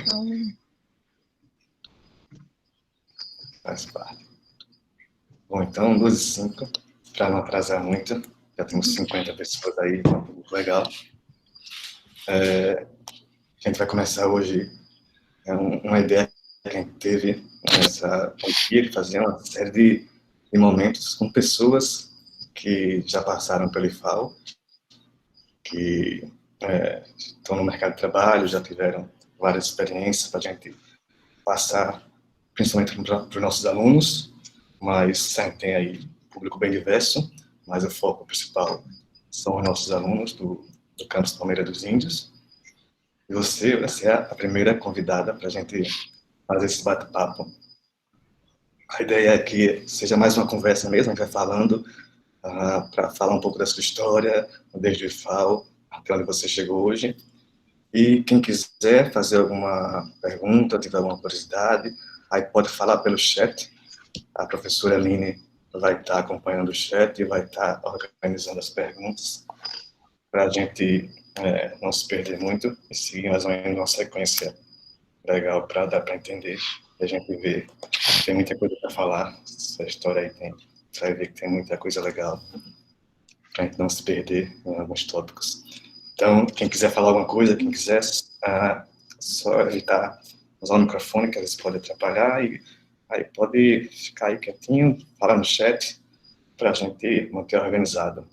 Então, Faz parte. Bom, então, 2h05, para não atrasar muito, já temos 50 pessoas aí, muito legal. A gente vai começar hoje uma ideia que a gente teve nessa pandemia, de fazer uma série de momentos com pessoas que já passaram pelo IFAO, que estão no mercado de trabalho, já tiveram várias experiências para a gente passar, principalmente para os nossos alunos, mas sempre tem aí público bem diverso, mas o foco principal são os nossos alunos do campus Palmeira dos Índios. E você vai ser a primeira convidada para a gente fazer esse bate-papo. A ideia é que seja mais uma conversa mesmo, a gente vai falando para falar um pouco da sua história, desde o IFAO até onde você chegou hoje. E quem quiser fazer alguma pergunta, tiver alguma curiosidade, aí pode falar pelo chat. A professora Aline vai estar acompanhando o chat e vai estar organizando as perguntas para a gente não se perder muito e seguir mais ou menos uma sequência legal para dar para entender e a gente vê. Tem muita coisa para falar, essa história aí tem, você vai ver que tem muita coisa legal para a gente não se perder em alguns tópicos. Então, quem quiser falar alguma coisa, quem quiser, só evitar usar o microfone, que às vezes pode atrapalhar, e aí pode ficar aí quietinho, falar no chat, para a gente manter organizado.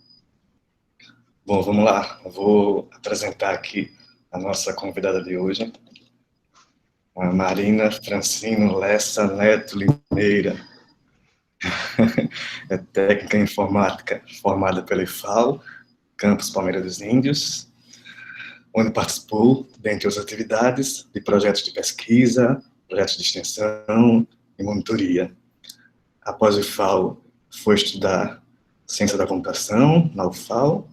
Bom, vamos lá, eu vou apresentar aqui a nossa convidada de hoje, a Marina Francino Lessa Neto Limeira. É técnica em informática formada pela IFAO, Campus Palmeira dos Índios, onde participou, dentre outras atividades, de projetos de pesquisa, projetos de extensão e monitoria. Após o IFAO, foi estudar ciência da computação na UFAO,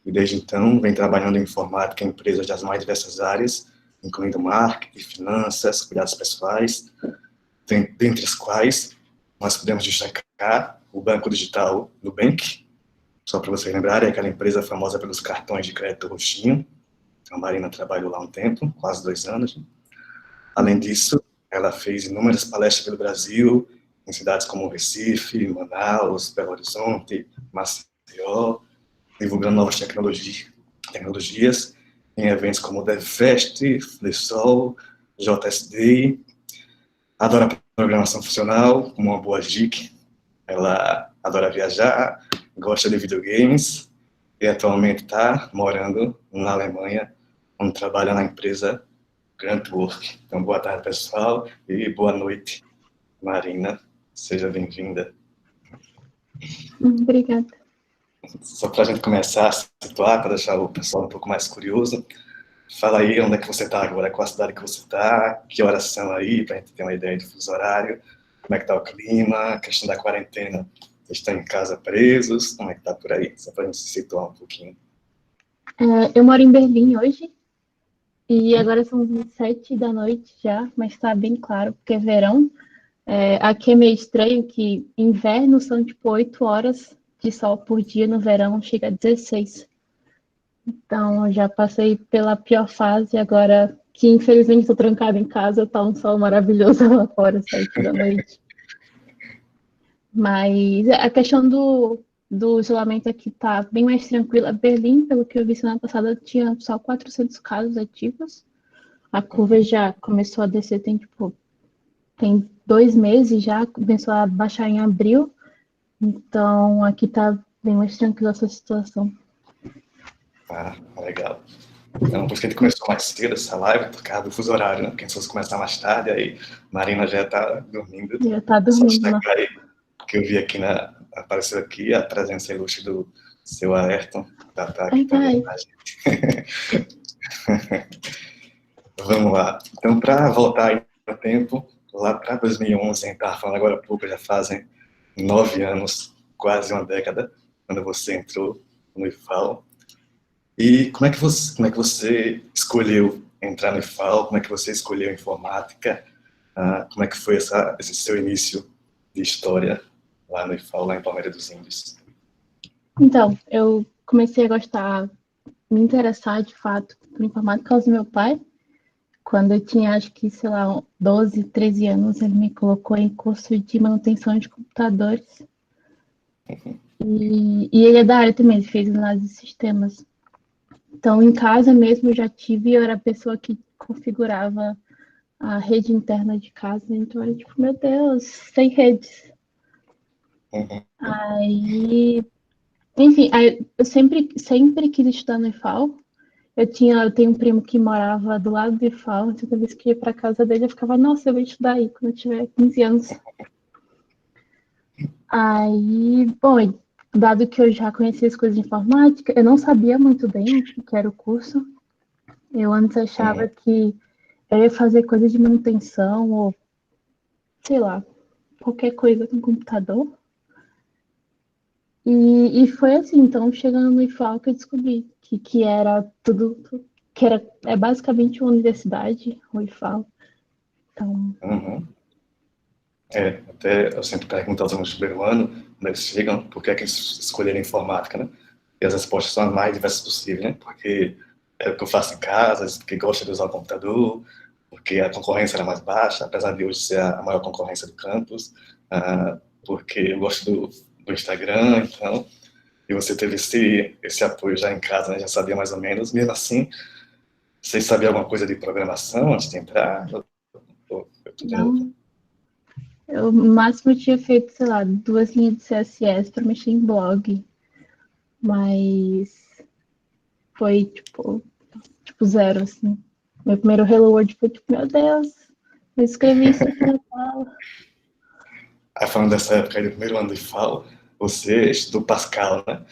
e desde então vem trabalhando em informática em empresas das mais diversas áreas, incluindo marketing, finanças, cuidados pessoais, dentre as quais nós podemos destacar o Banco Digital Nubank, só para vocês lembrarem, é aquela empresa famosa pelos cartões de crédito roxinho. A Marina trabalhou lá um tempo, quase 2 anos. Além disso, ela fez inúmeras palestras pelo Brasil, em cidades como Recife, Manaus, Belo Horizonte, Maceió, divulgando novas tecnologias em eventos como o DevFest, FliSol, JSD. Adora programação funcional, como uma boa geek. Ela adora viajar, gosta de videogames e atualmente está morando na Alemanha, onde trabalha na empresa Grant Work. Então, boa tarde, pessoal, e boa noite, Marina. Seja bem-vinda. obrigada. Só para a gente começar a situar, para deixar o pessoal um pouco mais curioso, fala aí onde é que você está agora, qual a cidade que você está, que horas são aí, para a gente ter uma ideia de fuso horário, como é que está o clima, a questão da quarentena. Vocês estão em casa presos, como é que está por aí? Só para a gente se situar um pouquinho. Eu moro em Berlim hoje, e agora são 7 da noite já, mas está bem claro, porque é verão. Aqui é meio estranho que inverno são tipo 8 horas de sol por dia, no verão chega a 16. Então, eu já passei pela pior fase, agora que infelizmente estou trancada em casa, tá um sol maravilhoso lá fora, 7 da noite. Mas a questão do isolamento aqui tá bem mais tranquila. Berlim, pelo que eu vi semana passada, tinha só 400 casos ativos. A curva já começou a descer, tem 2 meses já, começou a baixar em abril. Então, aqui tá bem mais tranquila essa situação. Ah, legal. Então, por isso que a gente começou mais cedo essa live, por causa do fuso horário, né? Porque se fosse começar mais tarde, aí Marina já está dormindo. Já tá Só dormindo, né? destacar aí, que eu vi aqui, apareceu aqui a presença ilustre do seu Ayrton, tá aqui também com a gente. Vamos lá. Então, para voltar aí no tempo, lá para 2011, a gente estava falando agora há pouco, já fazem 9 anos, quase uma década, quando você entrou no IFAO. E como é que você escolheu entrar no IFAO? Como é que você escolheu informática? Como é que foi esse seu início de história lá no IFAO, lá em Palmeira dos Índios? Então, eu comecei a gostar me interessar, de fato, por informática por causa do meu pai. Quando eu tinha, acho que, sei lá, 12, 13 anos, ele me colocou em curso de manutenção de computadores. E ele é da área também, ele fez análise de sistemas. Então, em casa mesmo, eu já tive, eu era a pessoa que configurava a rede interna de casa. Então, era tipo, meu Deus, sem redes. Aí, enfim, aí eu sempre quis estudar no IFAL. Eu tenho um primo que morava do lado do IFAL, então toda vez que ia para casa dele, eu ficava, nossa, eu vou estudar aí quando eu tiver 15 anos. Aí, bom, dado que eu já conhecia as coisas de informática, eu não sabia muito bem o que era o curso. Eu antes achava que eu ia fazer coisa de manutenção ou, sei lá, qualquer coisa com computador. E foi assim, então, chegando no IFAL que eu descobri que era tudo, que é basicamente uma universidade, o IFAL. Então, Até eu sempre pergunto aos alunos do primeiro ano, quando eles chegam, por que é que eles escolheram informática, né? E as respostas são as mais diversas possíveis, né? Porque é o que eu faço em casa, porque gosto de usar o computador, porque a concorrência era mais baixa, apesar de hoje ser a maior concorrência do campus, porque eu gosto do Instagram, então, e você teve esse apoio já em casa, né? Já sabia mais ou menos. Mesmo assim, vocês sabiam alguma coisa de programação antes de entrar? Ou foi tudo novo? não, eu no máximo tinha feito, sei lá, 2 linhas de CSS para mexer em blog, mas foi tipo zero, assim. Meu primeiro Hello World foi tipo, meu Deus, eu escrevi isso aqui na sala. Aí falando dessa época aí do primeiro ano de FAO, você estudou Pascal, né?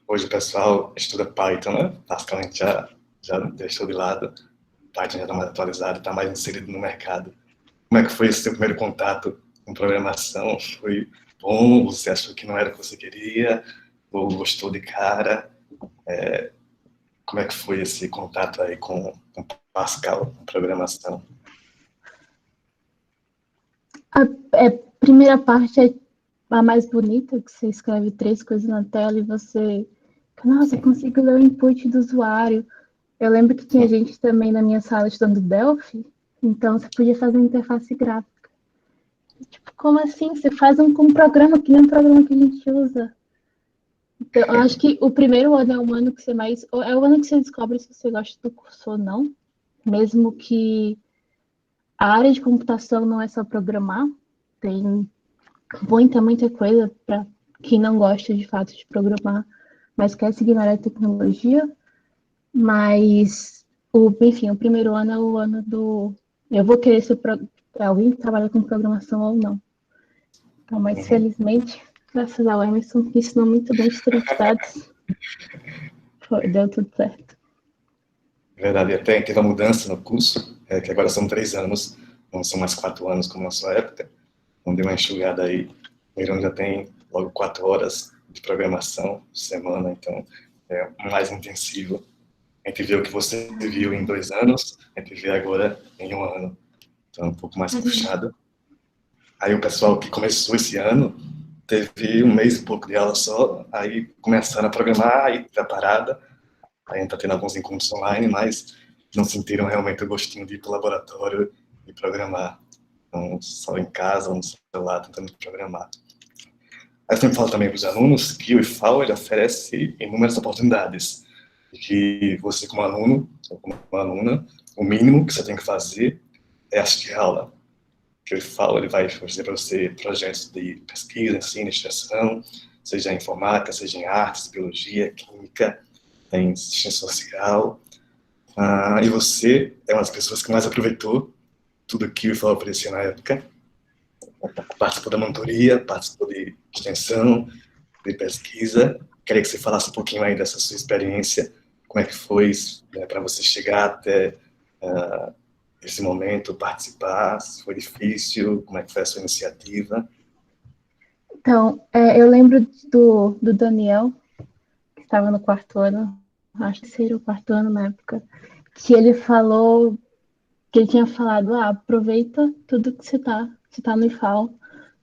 Hoje o pessoal estuda Python, né? Pascal a gente já deixou de lado. Python já está mais atualizado, está mais inserido no mercado. Como é que foi esse seu primeiro contato com programação? Foi bom? Você achou que não era o que você queria? Ou gostou de cara? Como é que foi esse contato aí com Pascal, com programação? A primeira parte é a mais bonita, que você escreve 3 coisas na tela e você, nossa, eu consigo ler o input do usuário. Eu lembro que tinha gente também na minha sala estudando Delphi, então você podia fazer uma interface gráfica. Tipo, como assim? Você faz um programa que nem um programa que a gente usa. Então, eu acho que o primeiro ano é o ano que você mais. É o ano que você descobre se você gosta do curso ou não. Mesmo que a área de computação não é só programar, tem muita coisa para quem não gosta de fato de programar, mas quer seguir na área de tecnologia. Mas, enfim, o primeiro ano é o ano do. Eu vou querer ser alguém que trabalha com programação ou não. Então, mas felizmente, graças ao Emerson, que ensinou muito bem os dados, deu tudo certo. Verdade, até teve uma mudança no curso, que agora são 3 anos, não são mais 4 anos como na sua época, onde deu uma enxugada aí. O Irã já tem logo 4 horas de programação por semana, então é mais intensivo. A gente vê o que você viu em 2 anos, a gente vê agora em um ano. Então é um pouco mais puxado. Aí o pessoal que começou esse ano teve um mês e pouco de aula só, aí começaram a programar, aí tá parada. Aí a gente tá tendo alguns encontros online, mas não sentiram realmente o gostinho de ir pro laboratório e programar. Então, só em casa ou no celular tentando programar. Aí eu sempre falo também para os alunos que o IFAO ele oferece inúmeras oportunidades. E que você, como aluno ou como aluna, o mínimo que você tem que fazer é assistir a aula. Que o IFAO ele vai fazer para você projetos de pesquisa, ensino, extensão, seja em informática, seja em artes, biologia, química, em ciência social. E você é uma das pessoas que mais aproveitou tudo que o IFAO oferecia na época. Participou da monitoria, participou de extensão, de pesquisa. Queria que você falasse um pouquinho aí dessa sua experiência, como é que foi, né, para você chegar até esse momento, participar, se foi difícil, como é que foi a sua iniciativa. Então, eu lembro do Daniel, que estava no 4º ano, acho que seria o 4º ano na época, que ele falou, que ele tinha falado, aproveita tudo que você tá no IFAL,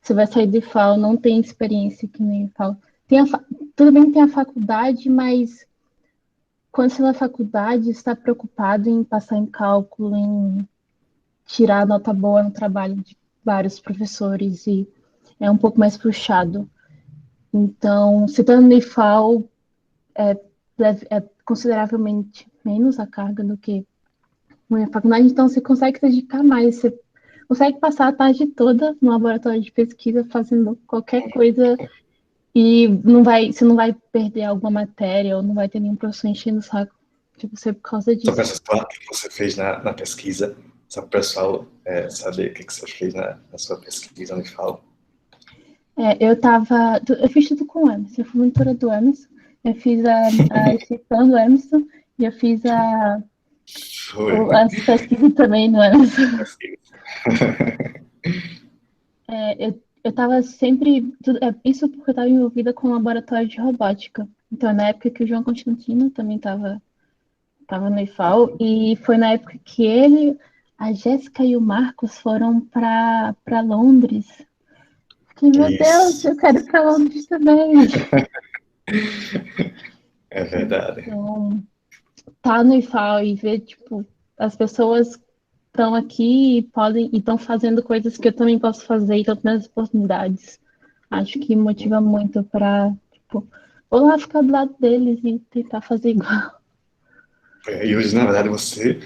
você vai sair do IFAL, não tem experiência aqui no IFAL. Tudo bem que tem a faculdade, mas quando você vai na faculdade, está preocupado em passar em cálculo, em tirar nota boa no trabalho de vários professores, e é um pouco mais puxado. Então, se está no IFAL, é consideravelmente menos a carga do que na faculdade, então você consegue se dedicar mais, você consegue passar a tarde toda no laboratório de pesquisa fazendo qualquer coisa e você não vai perder alguma matéria ou não vai ter nenhum professor enchendo o saco de você por causa Só para disso. falar o que você fez na pesquisa, só para o pessoal saber o que você fez na sua pesquisa, me fala. Eu fiz tudo com o Emerson, eu fui monitora do Emerson, eu fiz a extensão do Emerson e eu fiz Foi. as pesquisas também no Emerson. Eu estava sempre. Isso porque eu estava envolvida com o laboratório de robótica. Então, na época que o João Constantino também estava no IFAL, e foi na época que ele, a Jéssica e o Marcos foram para Londres. Fiquei, meu Deus, Isso, eu quero ir para Londres também. é verdade. Então, tá no IFAL e ver, tipo, as pessoas estão aqui e estão fazendo coisas que eu também posso fazer e estão tendo as oportunidades. Acho que motiva muito para, tipo, vou lá ficar do lado deles e tentar fazer igual. E hoje, na verdade, você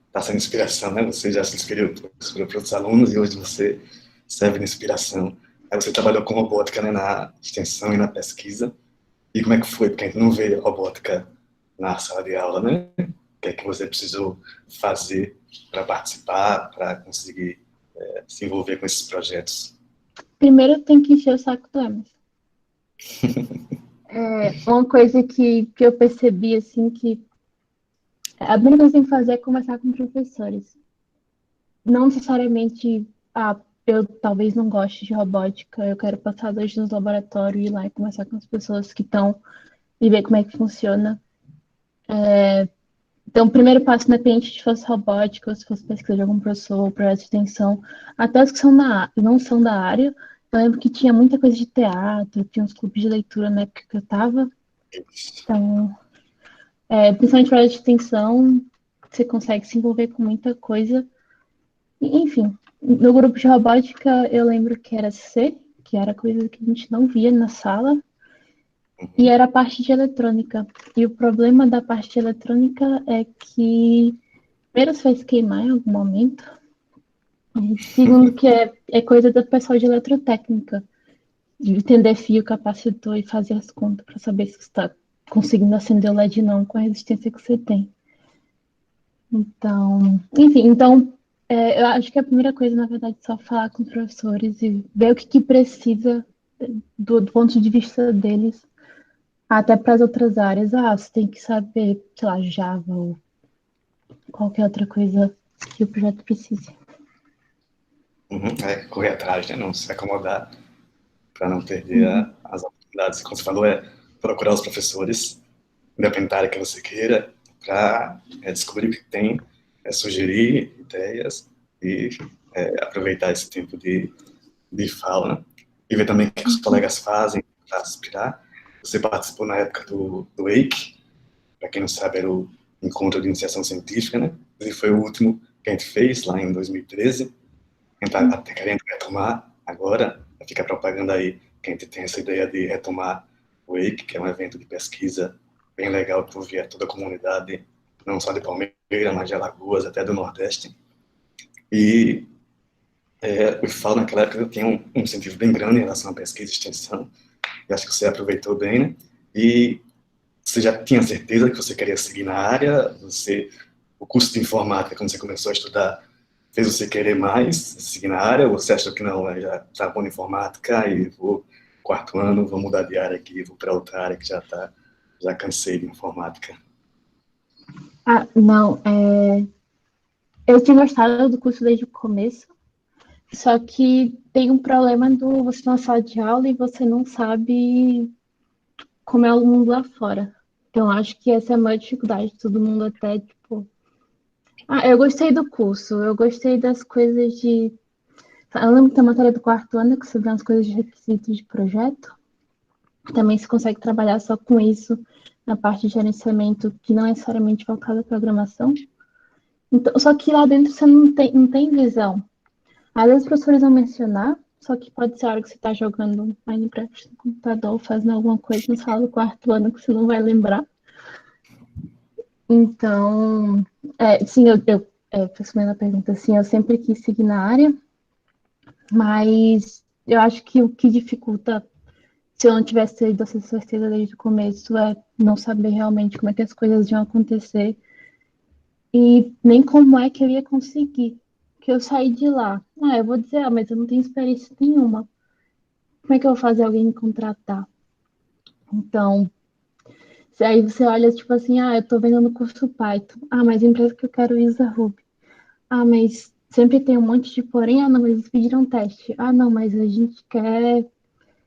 está sendo inspiração, né? Você já se inspirou para outros alunos e hoje você serve de inspiração. Aí você trabalhou com robótica, né, na extensão e na pesquisa. E como é que foi? Porque a gente não vê robótica na sala de aula, né? O que é que você precisou fazer para participar, para conseguir se envolver com esses projetos? Primeiro tem que encher o saco do Emerson. Uma coisa que eu percebi, assim, que a primeira coisa que tem que fazer é conversar com professores. Não necessariamente, eu talvez não goste de robótica, eu quero passar 2 dias no laboratório e ir lá e conversar com as pessoas que estão e ver como é que funciona. Então, o primeiro passo, independente de fosse robótica, ou se fosse pesquisa de algum professor, ou projeto de extensão, até os que não são da área, eu lembro que tinha muita coisa de teatro, tinha uns clubes de leitura na época que eu estava. Então, principalmente projeto de extensão, você consegue se envolver com muita coisa. Enfim, no grupo de robótica, eu lembro que era C, que era coisa que a gente não via na sala, e era a parte de eletrônica. E o problema da parte de eletrônica é que, primeiro, você vai se queimar em algum momento, e segundo, que é coisa do pessoal de eletrotécnica, de entender fio, capacitor e fazer as contas para saber se você está conseguindo acender o LED não com a resistência que você tem. Então, enfim, eu acho que a primeira coisa, na verdade, é só falar com os professores e ver o que precisa do ponto de vista deles, até para as outras áreas. Você tem que saber, sei lá, Java ou qualquer outra coisa que o projeto precise. Correr atrás, né? Não se acomodar para não perder Uhum. as oportunidades. Como você falou, procurar os professores, independente da área que você queira, para descobrir o que tem, sugerir ideias e aproveitar esse tempo de fala, né? E ver também o que os Uhum. colegas fazem para se inspirar. Você participou na época do Wake, para quem não sabe, era o encontro de iniciação científica, né? E foi o último que a gente fez lá em 2013. A gente está até querendo retomar agora, fica a propaganda aí, que a gente tem essa ideia de retomar o Wake, que é um evento de pesquisa bem legal para ouvir toda a comunidade, não só de Palmeiras, mas de Alagoas, até do Nordeste. E o IFAL naquela época tinha um incentivo bem grande em relação à pesquisa e extensão, e acho que você aproveitou bem, né? E você já tinha certeza que você queria seguir na área? O curso de informática, quando você começou a estudar, fez você querer mais seguir na área? Ou você achou que não, já está bom em informática e vou 4º ano, vou mudar de área aqui, vou para outra área que já cansei de informática? Não, eu tinha gostado do curso desde o começo, só que tem um problema do você tá na sala de aula e você não sabe como é o mundo lá fora. Então, acho que essa é a maior dificuldade. Todo mundo até, tipo... eu gostei do curso. Eu gostei das coisas de... Eu lembro que tem a matéria do 4º ano que você vê umas coisas de requisitos de projeto. Também se consegue trabalhar só com isso. na parte de gerenciamento que não é necessariamente voltada à programação. Então, só que lá dentro você não tem visão. Às vezes os professores vão mencionar, só que pode ser a hora que você está jogando Minecraft no computador, fazendo alguma coisa na sala do quarto ano que você não vai lembrar. Então, sim, respondendo a pergunta, assim, eu sempre quis seguir na área, mas eu acho que o que dificulta, se eu não tivesse tido essa certeza desde o começo, é não saber realmente como é que as coisas iam acontecer e nem como é que eu ia conseguir. Que eu saí de lá. Eu vou dizer, mas eu não tenho experiência nenhuma. Como é que eu vou fazer alguém me contratar? Então, aí você olha, tipo assim, eu tô vendendo curso Python. Mas a empresa que eu quero usa Ruby. Mas sempre tem um monte de porém. Não, mas eles pediram teste. Não, mas a gente quer,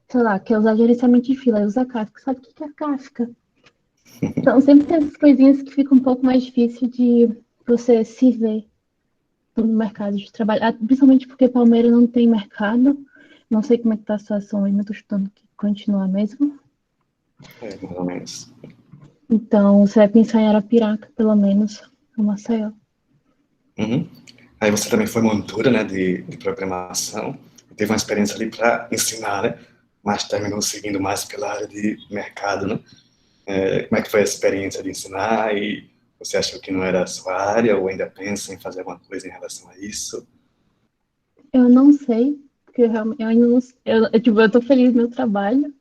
sei lá, quer usar gerenciamento de fila, aí usa Kafka. Sabe o que é Kafka? Então, sempre tem essas coisinhas que fica um pouco mais difícil de você se ver no mercado de trabalho. Principalmente porque Palmeiras não tem mercado. Não sei como é que tá a situação ainda, tô chutando que continua mesmo. Mais ou menos. Então, você vai pensar em Arapiraca, pelo menos, no Maceió. Uhum. Aí você também foi monitora, né, de programação, teve uma experiência ali para ensinar, né, mas terminou seguindo mais pela área de mercado, né? Como é que foi a experiência de ensinar e você achou que não era a sua área ou ainda pensa em fazer alguma coisa em relação a isso? Eu não sei, porque eu ainda não sei. Eu tô feliz no meu trabalho.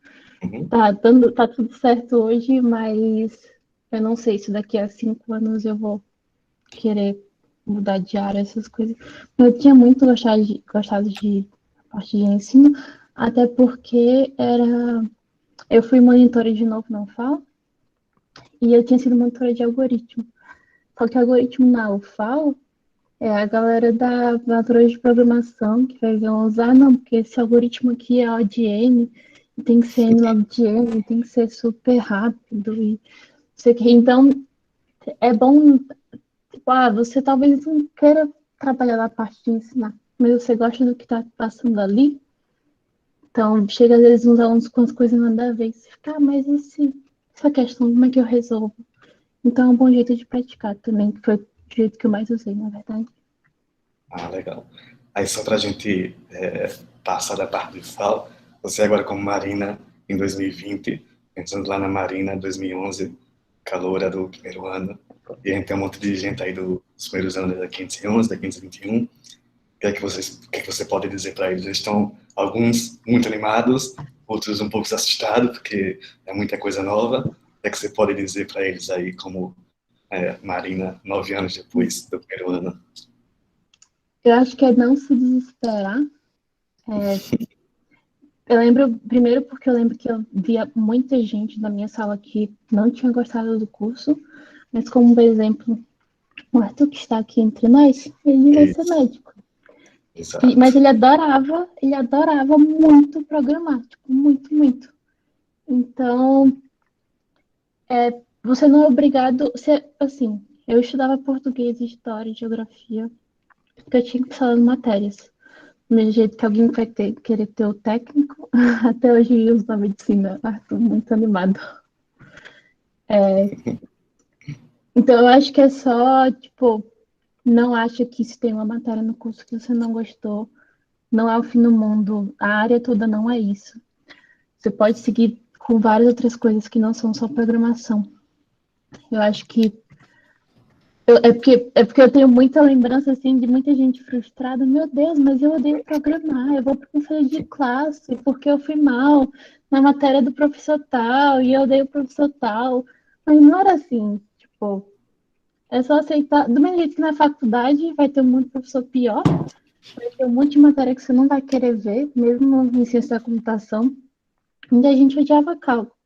Uhum. Tá tudo certo hoje, mas eu não sei se daqui a 5 anos eu vou querer mudar de área, essas coisas. Eu tinha muito gostado de parte de ensino, até porque eu fui monitora de novo na UFAL, e eu tinha sido monitora de algoritmo. Só que algoritmo na UFAL é a galera da natureza de programação que vai usar, não, porque esse algoritmo aqui é O de N, e tem que ser N log de N, tem que ser super rápido, e sei que. Então, é bom, tipo, você talvez não queira trabalhar na parte de ensinar, mas você gosta do que está passando ali, então chega às vezes uns alunos com as coisas nada a ver, e você fica, mas essa questão, como é que eu resolvo? Então é um bom jeito de praticar também, que foi o jeito que eu mais usei, na verdade. Legal. Aí só para a gente passar da parte de FAO, você agora como Marina em 2020, pensando lá na Marina 2011, caloura do primeiro ano, e a gente tem um monte de gente aí dos primeiros anos da 511, da 521. O que é que você pode dizer para eles? Eles estão, alguns, muito animados, outros um pouco assustados, porque é muita coisa nova. O que é que você pode dizer para eles aí, como Marina, 9 anos depois do primeiro ano? Eu acho que é não se desesperar. Eu lembro, primeiro porque eu lembro que eu via muita gente na minha sala que não tinha gostado do curso, mas como exemplo, o Arthur que está aqui entre nós, ele vai ser Isso, médico. Mas exato. ele adorava muito programar, tipo, muito, muito. Então, você não é obrigado, assim, eu estudava português, história, geografia, porque eu tinha que falar matérias. Do mesmo jeito que alguém vai querer ter o técnico, até hoje os da medicina, Arthur, muito animado. Então, eu acho que é só, tipo, não acha que se tem uma matéria no curso que você não gostou, não é o fim do mundo, a área toda não é isso. Você pode seguir com várias outras coisas que não são só programação. Eu acho que é porque eu tenho muita lembrança assim de muita gente frustrada. Meu Deus, mas eu odeio programar. Eu vou para conselho de classe porque eu fui mal na matéria do professor tal e eu odeio o professor tal. Mas não era assim, tipo, é só aceitar. Do mesmo jeito que na faculdade vai ter um monte de professor pior, vai ter um monte de matéria que você não vai querer ver, mesmo em ciência da computação. E a gente odiava cálculo.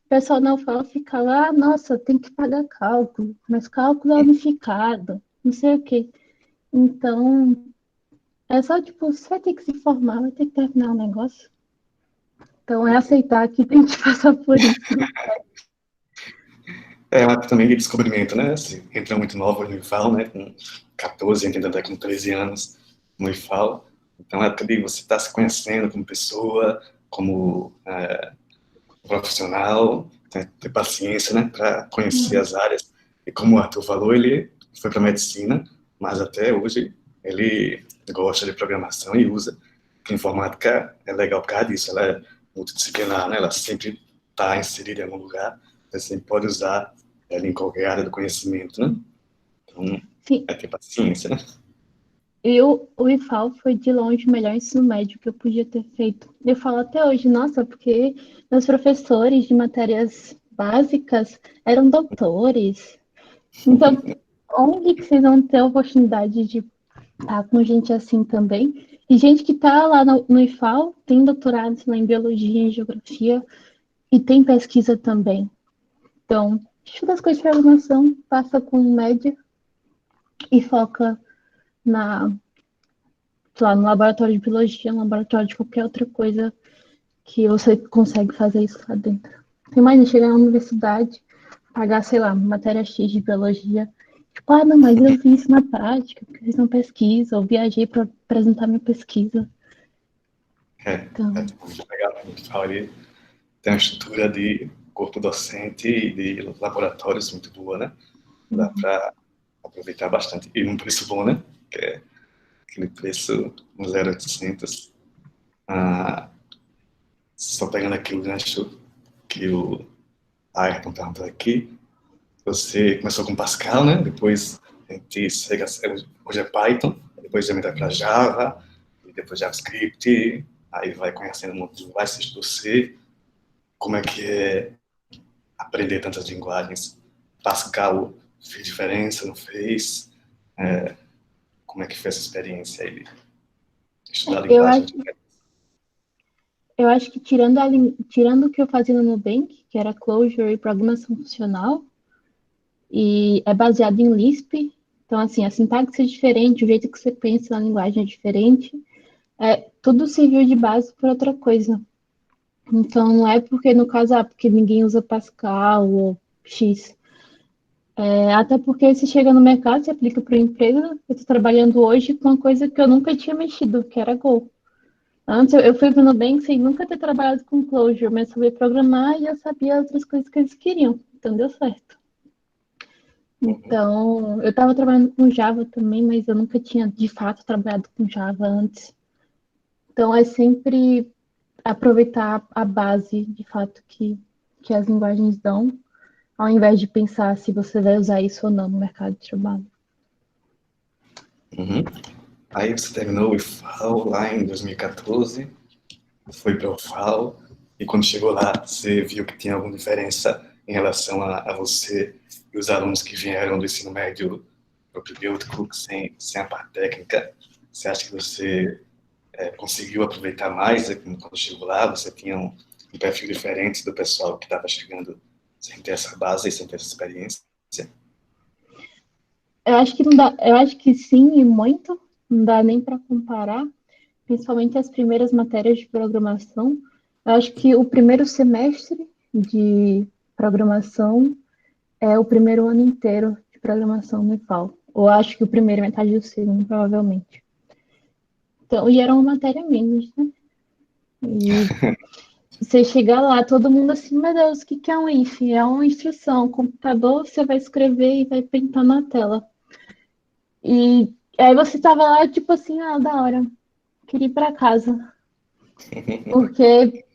O pessoal não fala, fica lá, nossa, tem que pagar cálculo, mas cálculo é unificado, não sei o quê. Então, é só tipo, você vai ter que se formar, vai ter que terminar o negócio. Então, é aceitar que tem que passar por isso. É uma época também de descobrimento, né? Assim, entra muito nova no IFAL, né? Com 14, entrando até com 13 anos no IFAL. Então, é época de você estar se conhecendo como pessoa, como profissional. ter paciência, né, para conhecer as áreas. E como o Arthur falou, ele foi para medicina, mas até hoje ele gosta de programação e usa. Porque a informática é legal por causa disso, ela é multidisciplinar, né, ela sempre está inserida em algum lugar, você sempre pode usar ela em qualquer área do conhecimento, né? Então, Sim, é ter paciência, né? o IFAL foi de longe o melhor ensino médio que eu podia ter feito. Eu falo até hoje, nossa, porque meus professores de matérias básicas eram doutores. Então, onde que vocês vão ter a oportunidade de estar com gente assim também? E gente que está lá no IFAL, tem doutorado em biologia e geografia, e tem pesquisa também. Então, estuda as coisas de programação, passa com média e foca na, lá, no laboratório de biologia, no laboratório de qualquer outra coisa que você consegue fazer isso lá dentro. Você imagina chegar na universidade, pagar, sei lá, matéria X de biologia, tipo, ah, não, mas eu vi isso na prática, porque fiz uma pesquisa, ou viajei para apresentar minha pesquisa. Então, Muito legal, a gente fala ali, tem uma estrutura de corpo docente e de laboratórios muito boa, né? Dá para aproveitar bastante. E num preço bom, né? Que é aquele preço no 0800. Ah, só pegando aqui o gancho que o Ayrton perguntou aqui, você começou com Pascal, né? Depois a gente chega, hoje é Python, depois já entra para Java, e depois JavaScript, aí vai conhecendo um monte de linguagens do C. Como é que é aprender tantas linguagens? Pascal fez diferença, não fez? Como é que foi essa experiência aí? Estudar eu linguagem acho, diferente. eu acho que tirando o que eu fazia no Nubank, que era Clojure e programação funcional, e é baseado em Lisp, então, assim, a sintaxe é diferente, o jeito que você pensa na linguagem é diferente, tudo serviu de base para outra coisa. Então, não é porque, no caso, porque ninguém usa Pascal ou X. Até porque você chega no mercado, você aplica para uma empresa, eu estou trabalhando hoje com uma coisa que eu nunca tinha mexido, que era Go. Antes eu fui para o Nubank sem nunca ter trabalhado com Clojure, mas sabia programar e eu sabia outras coisas que eles queriam. Então, deu certo. Então, eu estava trabalhando com Java também, mas eu nunca tinha, de fato, trabalhado com Java antes. Então, é sempre aproveitar a base, de fato, que as linguagens dão, ao invés de pensar se você vai usar isso ou não no mercado de trabalho. Uhum. Aí você terminou o IFAL lá em 2014, foi para o IFAL, e quando chegou lá, você viu que tinha alguma diferença em relação a você e os alunos que vieram do ensino médio propedêutico, sem a parte técnica? Você acha que você conseguiu aproveitar mais quando chegou lá? Você tinha um perfil diferente do pessoal que estava chegando sem ter essa base e sem ter essa experiência? Eu acho que não dá, eu acho que sim e muito, não dá nem para comparar, principalmente as primeiras matérias de programação. Eu acho que o primeiro semestre de programação é o primeiro ano inteiro de programação no IFAL. Ou acho que o primeiro metade do segundo, provavelmente. Então, e era uma matéria menos, né? E você chega lá, todo mundo assim, meu Deus, o que que é um if? É uma instrução, computador, você vai escrever e vai pintar na tela. E aí você tava lá, tipo assim, ah, da hora, queria ir pra casa. Porque,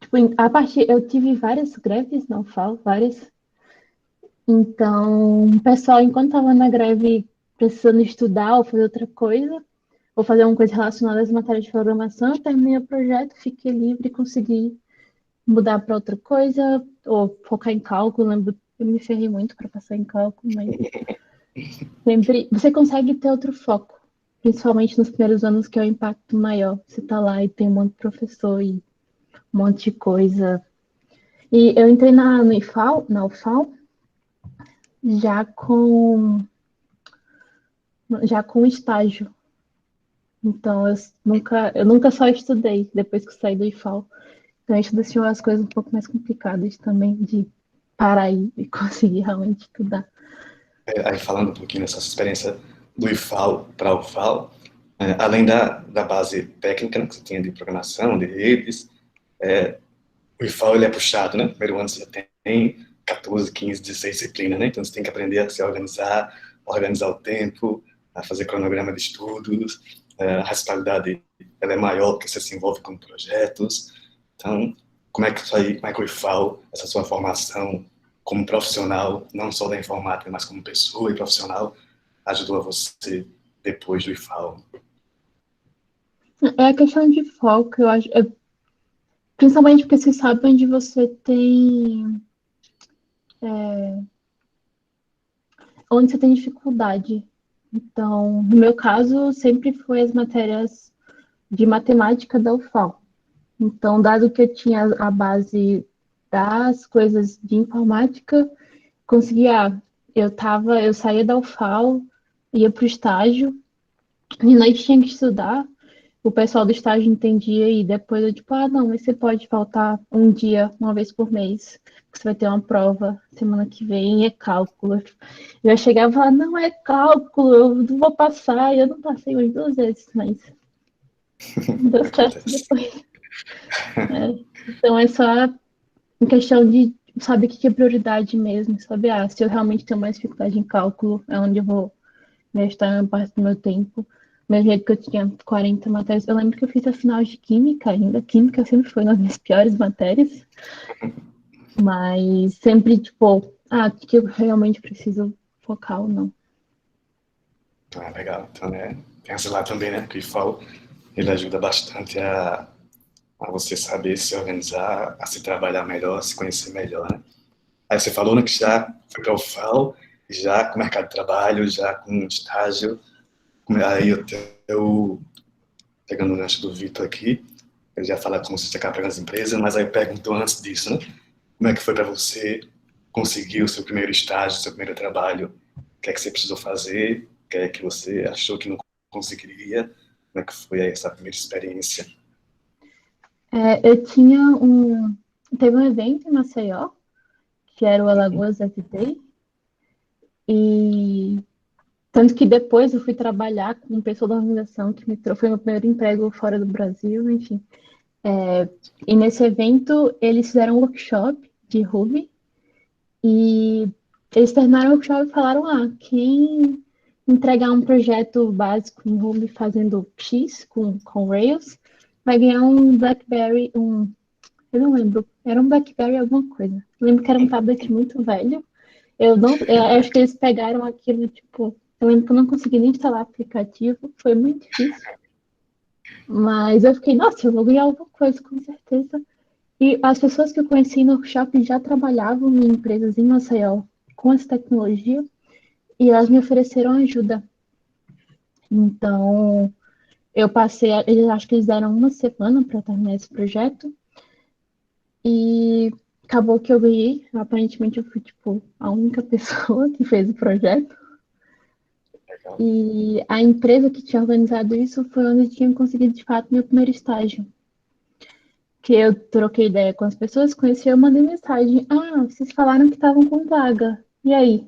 tipo, a partir, eu tive várias greves, não falo, várias. Então, o pessoal, enquanto tava na greve precisando estudar ou fazer outra coisa, ou fazer uma coisa relacionada às matérias de programação, eu terminei o projeto, fiquei livre e consegui mudar para outra coisa, ou focar em cálculo. Lembro, eu me ferrei muito para passar em cálculo, mas sempre você consegue ter outro foco, principalmente nos primeiros anos, que é o impacto maior. Você tá lá e tem um monte de professor e um monte de coisa. E eu entrei no IFAL, na UFAL, já com estágio. Então eu nunca só estudei depois que saí do IFAL. Então eu estudei assim, umas coisas um pouco mais complicadas também de parar aí e conseguir realmente estudar. Aí falando um pouquinho dessa experiência do IFAL para o UFAL, além da base técnica, né, que você tinha de programação, de redes, o IFAL ele é puxado, né? Primeiro ano você já tem 14, 15, 16 disciplinas, né? Então você tem que aprender a se organizar, organizar o tempo, a fazer cronograma de estudos, a responsabilidade ela é maior porque você se envolve com projetos. Então, como é que isso aí, como é que o IFAL, essa sua formação como profissional, não só da informática, mas como pessoa e profissional, ajudou a você depois do IFAL? É a questão de foco, eu acho. Principalmente porque você sabe onde você tem. Onde você tem dificuldade. Então, no meu caso, sempre foi as matérias de matemática da UFAL. Então, dado que eu tinha a base das coisas de informática, conseguia. Eu saía da UFAL, ia para o estágio, e nós tinha que estudar. O pessoal do estágio entendia e depois eu, tipo, não, mas você pode faltar um dia, uma vez por mês, que você vai ter uma prova semana que vem, é cálculo. Eu já chegava e falava, não é cálculo, eu não vou passar, e eu não passei umas 2 vezes, mas deu certo Acontece. depois. Então é só em questão de saber o que é prioridade mesmo, saber, se eu realmente tenho mais dificuldade em cálculo, é onde eu vou gastar uma parte do meu tempo. Mesmo jeito que eu tinha 40 matérias. Eu lembro que eu fiz a final de química ainda. Química sempre foi uma das minhas piores matérias. Mas sempre, tipo, que eu realmente preciso focar ou não. Ah, legal. Então, né, tem esse lado também, né, que o IFAL, ele ajuda bastante a você saber se organizar, a se trabalhar melhor, a se conhecer melhor, né? Aí você falou, né, que já foi para o FAO, já com o mercado de trabalho, já com estágio. Aí eu pegando o gancho do Vitor aqui, ele já fala como você acaba pegando as empresas, mas aí eu pergunto antes disso, né? Como é que foi para você conseguir o seu primeiro estágio, o seu primeiro trabalho? O que é que você precisou fazer? O que é que você achou que não conseguiria? Como é que foi essa primeira experiência? Eu tinha um. Teve um evento em Maceió, que era o Alagoas FT, e tanto que depois eu fui trabalhar com uma pessoa da organização que me trouxe, foi meu primeiro emprego fora do Brasil, enfim. E nesse evento eles fizeram um workshop de Ruby e eles terminaram o workshop e falaram: quem entregar um projeto básico em Ruby fazendo X com Rails vai ganhar um BlackBerry, eu não lembro, era um BlackBerry alguma coisa. Eu lembro que era um tablet muito velho. Eu acho que eles pegaram aquilo, tipo, eu lembro que eu não consegui nem instalar o aplicativo, foi muito difícil. Mas eu fiquei, nossa, eu vou ganhar alguma coisa, com certeza. E as pessoas que eu conheci no workshop já trabalhavam em empresas em Maceió com essa tecnologia e elas me ofereceram ajuda. Então, eu passei, eles acho que eles deram uma semana para terminar esse projeto e acabou que eu ganhei. Aparentemente, eu fui, tipo, a única pessoa que fez o projeto. Legal. E a empresa que tinha organizado isso foi onde eu tinha conseguido, de fato, meu primeiro estágio. Que eu troquei ideia com as pessoas, conheci, eu mandei mensagem. Vocês falaram que estavam com vaga. E aí?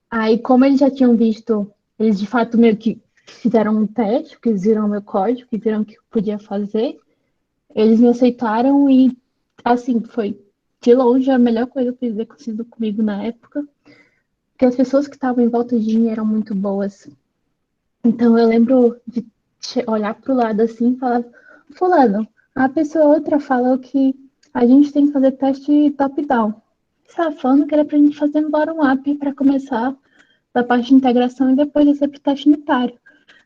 Aí, como eles já tinham visto, eles de fato meio que fizeram um teste, porque eles viram o meu código, que viram que eu podia fazer, eles me aceitaram e, assim, foi de longe a melhor coisa que eles acontecido comigo na época, porque as pessoas que estavam em volta de mim eram muito boas. Então, eu lembro de olhar para o lado assim e falar: Fulano, a pessoa outra falou que a gente tem que fazer teste top-down. Estava falando que era para a gente fazer um bottom-up para começar da parte de integração e depois descer para o teste unitário.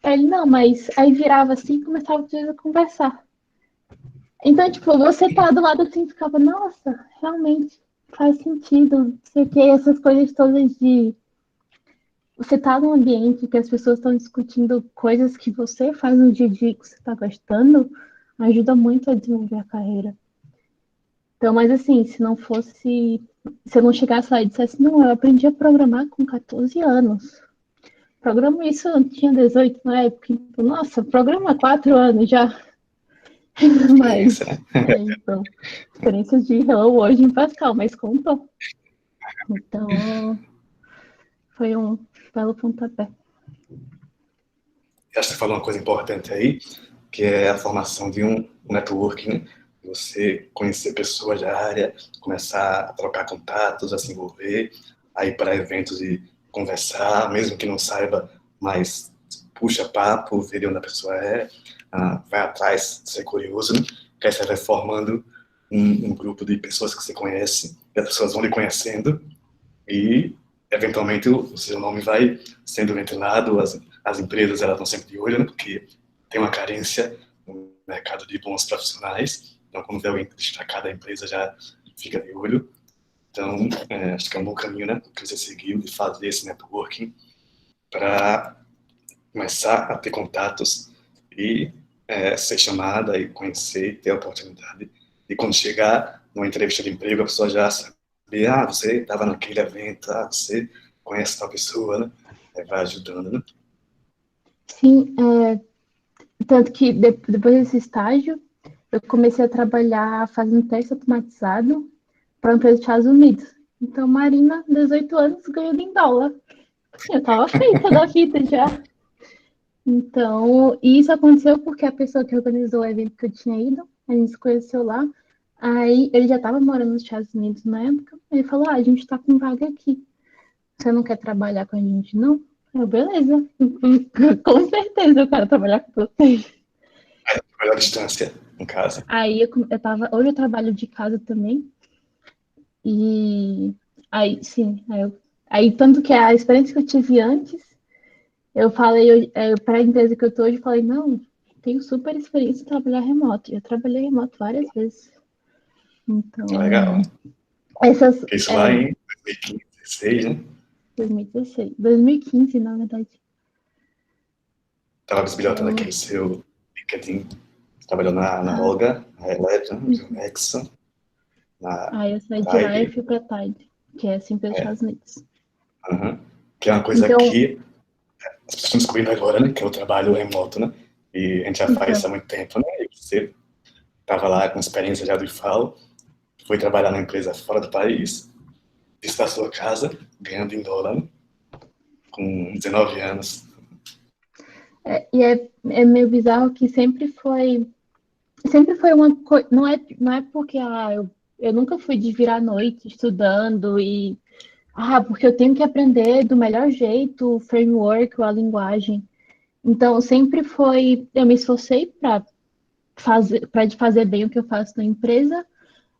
Aí ele, não, mas aí virava assim e começava a conversar. Então, tipo, você tá do lado assim e ficava, nossa, realmente faz sentido. Sei que essas coisas todas de você tá num ambiente que as pessoas estão discutindo coisas que você faz no dia a dia que você tá gostando, ajuda muito a desenvolver a carreira. Então, mas assim, se eu não chegasse lá e dissesse, não, eu aprendi a programar com 14 anos. Programo isso, eu tinha 18 na época. Então, nossa, programa há 4 anos já. Mas, Experiência, né? então, experiência de Hello hoje em Pascal, mas contou. Então, foi um belo pontapé. Acho que você falou uma coisa importante aí, que é a formação de um networking, né? você conhecer pessoas da área, começar a trocar contatos, a se envolver, a ir para eventos e conversar, mesmo que não saiba, mas puxa papo, vê de onde a pessoa é, vai atrás, ser curioso, né? Que aí você vai formando um grupo de pessoas que você conhece, e as pessoas vão lhe conhecendo, e eventualmente o seu nome vai sendo ventilado, as empresas elas estão sempre de olho, né? Porque tem uma carência no mercado de bons profissionais, então quando vê alguém destacado da empresa já fica de olho. Então, acho que é um bom caminho, né, que você seguiu de fazer esse networking para começar a ter contatos e ser chamada e conhecer, ter a oportunidade. E quando chegar numa entrevista de emprego, a pessoa já sabe, você estava naquele evento, você conhece tal pessoa, né? Vai ajudando, né? Sim, tanto que depois desse estágio, eu comecei a trabalhar fazendo teste automatizado para uma empresa dos Estados Unidos. Então, Marina, 18 anos, ganhando em dólar. Eu estava feita da fita já. Então, e isso aconteceu porque a pessoa que organizou o evento que eu tinha ido, a gente se conheceu lá. Aí ele já estava morando nos Estados Unidos na época. Ele falou: a gente está com vaga aqui. Você não quer trabalhar com a gente, não? Eu, beleza. Com certeza eu quero trabalhar com vocês. Melhor distância, em casa. Aí hoje eu trabalho de casa também. E aí, sim, aí tanto que a experiência que eu tive antes, eu falei para a empresa que eu tô hoje, eu falei, não, tenho super experiência em trabalhar remoto. Eu trabalhei remoto várias vezes. Legal. Então, essas. Isso lá em 2015, 2016, né? 2016. 2015, na verdade. Estava bisbilhotando Então, aqui o seu LinkedIn. Trabalhou na Olga, na Eleven, na Exxon, na aí eu saí de lá e Tide, fui para Tide, que é assim pelos Estados Unidos. que é uma coisa Então, que as pessoas estão descobrindo agora, né? Que é o trabalho remoto, né? E a gente já faz isso há muito tempo, né? E você estava lá com experiência já do IFAO, foi trabalhar na empresa fora do país, está da sua casa, ganhando em dólar, né? Com 19 anos. é meio bizarro que sempre foi uma coisa, não é porque eu nunca fui de virar à noite estudando e porque eu tenho que aprender do melhor jeito o framework ou a linguagem. Então, sempre foi, eu me esforcei para fazer bem o que eu faço na empresa,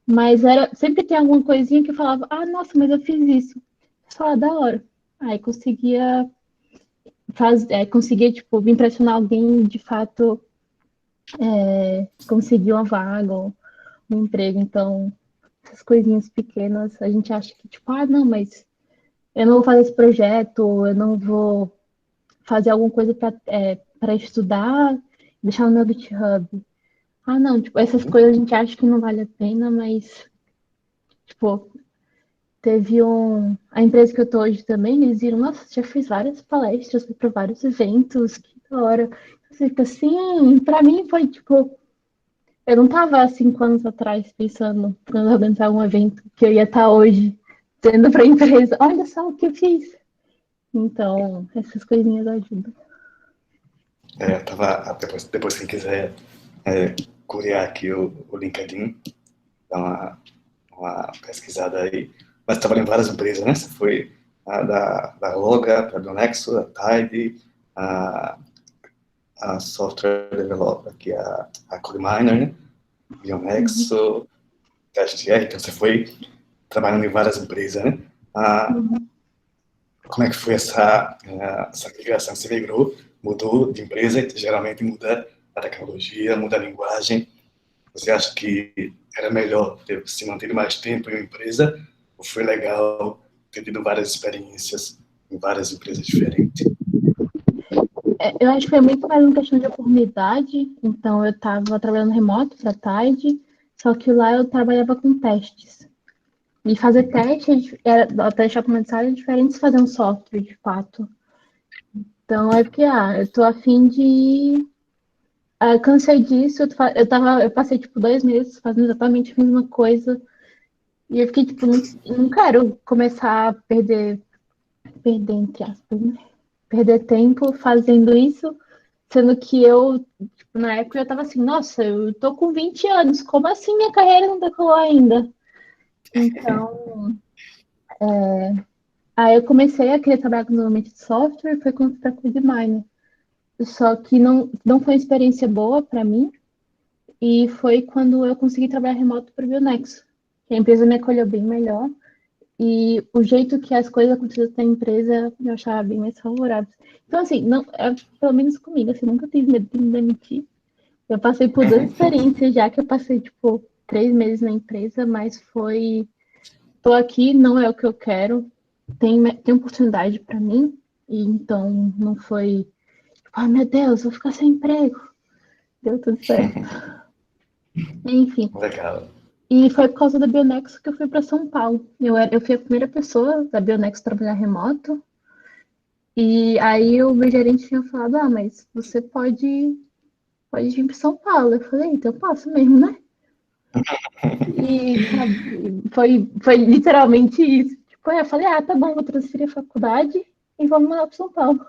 mas sempre tem alguma coisinha que eu falava, nossa, mas eu fiz isso. Só da hora. Aí conseguia, tipo, impressionar alguém de fato conseguir uma vaga ou um emprego. Então, essas coisinhas pequenas, a gente acha que, tipo, não, mas eu não vou fazer esse projeto, eu não vou fazer alguma coisa para estudar, deixar no meu GitHub. Não, tipo, essas coisas a gente acha que não vale a pena, mas, tipo, a empresa que eu tô hoje também, eles viram, nossa, já fiz várias palestras, fui para vários eventos, que da hora. Você fica assim, para mim foi, tipo, eu não estava há 5 anos atrás pensando quando eu organizar um evento que eu ia estar hoje dizendo para a empresa, olha só o que eu fiz. Então, essas coisinhas ajudam. Depois quem quiser curiar aqui o LinkedIn, dá uma pesquisada aí. Mas trabalhou em várias empresas, né? Você foi da Loga, para a Bionexo, a Tide, a Software Developer, que é a CodeMiner, né? Bionexo, TestR, então você foi trabalhando em várias empresas, né? Como é que foi essa migração? Você migrou, mudou de empresa, geralmente muda a tecnologia, muda a linguagem. Você acha que era melhor ter se mantido mais tempo em uma empresa ou foi legal ter tido várias experiências em várias empresas diferentes? Eu acho que foi muito mais uma questão de oportunidade. Então, eu estava trabalhando remoto para a Tide, só que lá eu trabalhava com testes. E fazer teste, o teste automatizado é diferente de fazer um software, de fato. Então, é porque, eu tô a fim de. Cansei disso, eu passei, tipo, 2 meses fazendo exatamente a mesma coisa. E eu fiquei, tipo, não quero começar a perder entre aspas, né? Perder tempo fazendo isso, Sendo que eu, tipo, na época, eu tava assim, nossa, eu tô com 20 anos, como assim minha carreira não decolou ainda? Então, aí eu comecei a querer trabalhar com desenvolvimento de software, foi quando fui para CodeMiner. Só que não foi uma experiência boa para mim, e foi quando eu consegui trabalhar remoto para o Bionexo. A empresa me acolheu bem melhor, e o jeito que as coisas aconteciam na empresa eu achava bem mais favorável. Então, assim, não, pelo menos comigo, assim, nunca tive medo de me demitir. Eu passei por duas experiências já, que eu passei, tipo, 3 meses na empresa, mas foi, tô aqui, não é o que eu quero, tem oportunidade para mim, e então não foi, tipo, ai meu Deus, vou ficar sem emprego. Deu tudo certo. Enfim. Legal. E foi por causa da Bionexo que eu fui para São Paulo. Eu fui a primeira pessoa da Bionexo a trabalhar remoto. E aí o meu gerente tinha falado, mas você pode vir para São Paulo. Eu falei, então eu posso mesmo, né? E foi literalmente isso. Tipo, eu falei, tá bom, vou transferir a faculdade e vamos lá para São Paulo.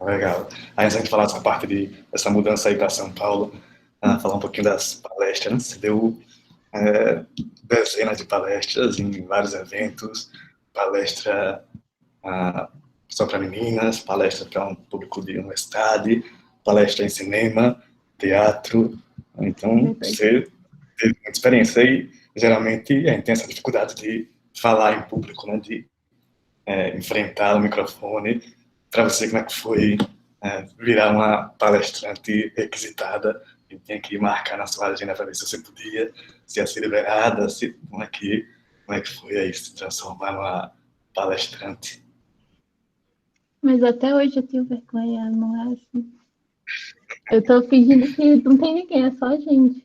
Legal. Aí, antes de falar dessa parte dessa mudança aí para São Paulo, falar um pouquinho das palestras. Você deu dezenas de palestras em vários eventos, palestra só para meninas, palestra para um público de universidade, palestra em cinema, teatro. Então, Verdade. você teve muita experiência e, geralmente, a gente tem essa dificuldade de falar em público, né, de enfrentar o microfone. Para você, como é que foi virar uma palestrante requisitada e tinha que marcar na sua agenda para ver se você podia, se ia ser liberada, como é que foi aí se transformar numa palestrante? Mas até hoje eu tenho vergonha, não é assim. Eu tô fingindo que não tem ninguém, é só a gente.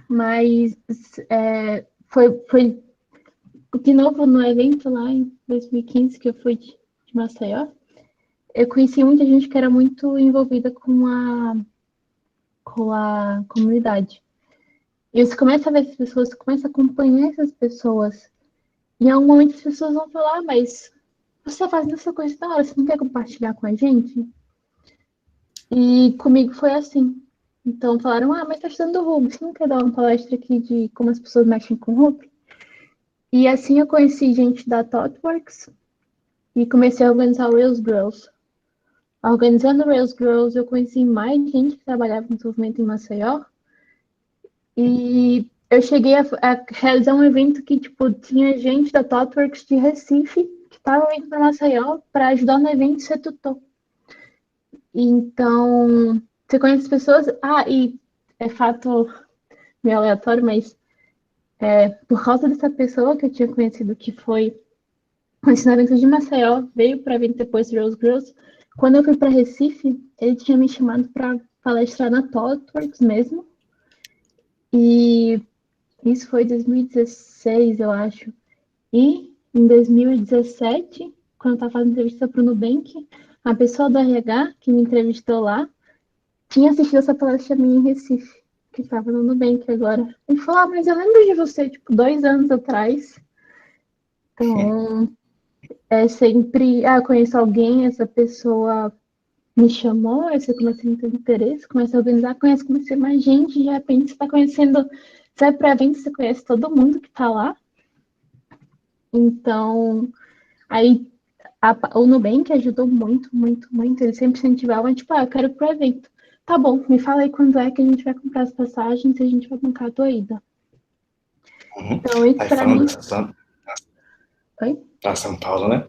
Mas foi de novo no evento lá em 2015 que eu fui de Maceió. Eu conheci muita gente que era muito envolvida com a comunidade. E você começa a ver essas pessoas, você começa a acompanhar essas pessoas. E em algum momento as pessoas vão falar, mas você está fazendo essa coisa da hora, você não quer compartilhar com a gente? E comigo foi assim. Então falaram, mas tá estudando Ruby, você não quer dar uma palestra aqui de como as pessoas mexem com Ruby? E assim eu conheci gente da ThoughtWorks e comecei a organizar o Rails Girls. Organizando o Rails Girls, eu conheci mais gente que trabalhava em desenvolvimento em Maceió. E eu cheguei a realizar um evento que, tipo, tinha gente da ThoughtWorks de Recife que estava indo para Maceió para ajudar no evento e ser tutor. Então, você conhece pessoas... e é fato meio aleatório, mas por causa dessa pessoa que eu tinha conhecido, que foi o ensinamento de Maceió, veio para vir depois do Rose Girls. Quando eu fui para Recife, ele tinha me chamado para palestrar na ThoughtWorks mesmo. E isso foi em 2016, eu acho. E em 2017, quando eu estava fazendo entrevista para o Nubank, a pessoa do RH que me entrevistou lá tinha assistido essa palestra minha em Recife, que estava no Nubank agora. Ele falou, mas eu lembro de você, tipo, 2 anos atrás. Então, é sempre, eu conheço alguém, essa pessoa me chamou, aí você começa a ter interesse, começa a organizar, começa a conhecer mais gente, de repente você está conhecendo, você vai para evento, você conhece todo mundo que está lá. Então, aí o Nubank ajudou muito, muito, muito. Eles sempre incentivavam, tipo, eu quero ir pro evento. Tá bom, me fala aí quando é que a gente vai comprar as passagens e a gente vai bancar a tua ida. Uhum. Então, isso Aí, pra falando mim. dessa Oi? para São Paulo, né?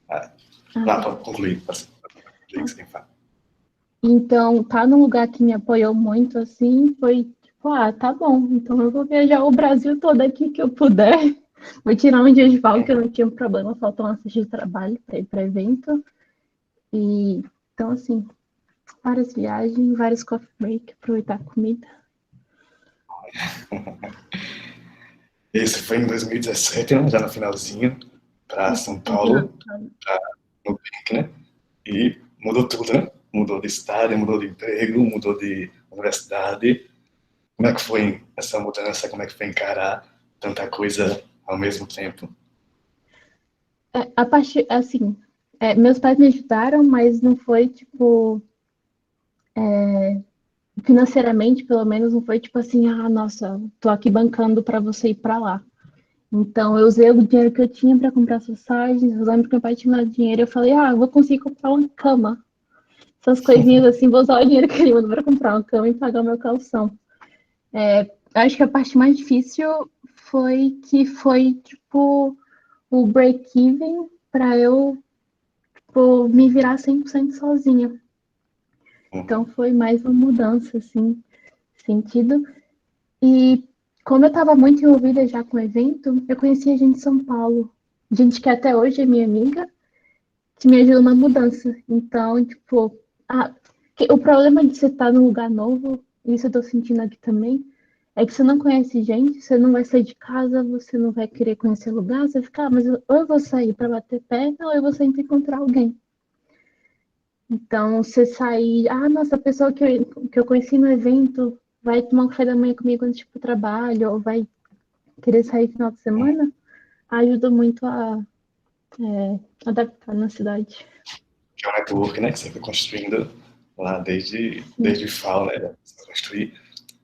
Lá, Tá. para concluir, para concluir que você tem que falar. Então, tá num lugar que me apoiou muito, assim, foi tipo, tá bom, então eu vou viajar o Brasil todo aqui que eu puder. Vou tirar um dia de folga, que eu não tinha um problema, faltam uma sexta de trabalho para ir para evento. E, então, assim, várias viagens, vários coffee break, aproveitar a comida. Esse foi em 2017, né? Já no finalzinho, para São No final. Paulo, para Nubank, né? E mudou tudo, né? Mudou de estado, mudou de emprego, mudou de universidade. Como é que foi essa mudança? Como é que foi encarar tanta coisa ao mesmo tempo? A partir, assim, Meus pais me ajudaram, mas não foi, tipo, financeiramente, pelo menos, não foi tipo assim, ah, nossa, tô aqui bancando para você ir para lá. Então, eu usei o dinheiro que eu tinha para comprar as passagens. Eu lembro que meu pai tinha me dado dinheiro. Eu falei, ah, eu vou conseguir comprar uma cama. Essas coisinhas assim, vou usar o dinheiro que ele mandou para comprar uma cama e pagar o meu calção. Acho que a parte mais difícil foi tipo, o break-even para eu tipo, me virar 100% sozinha. Então, foi mais uma mudança, assim, sentido. E como eu estava muito envolvida já com o evento, eu conhecia gente de São Paulo. Gente que até hoje é minha amiga, que me ajudou na mudança. Então, tipo, o problema de você estar num lugar novo, isso eu tô sentindo aqui também, é que você não conhece gente, você não vai sair de casa, você não vai querer conhecer lugar, você fica, mas ou eu vou sair para bater perna, ou eu vou sair para encontrar alguém. Então, você sair, nossa, a pessoa que eu conheci no evento vai tomar um café da manhã comigo antes de ir pro trabalho, ou vai querer sair no final de semana, ajuda muito a adaptar na cidade. Que é um network, né, que você foi construindo lá desde o FAO, né, você construir,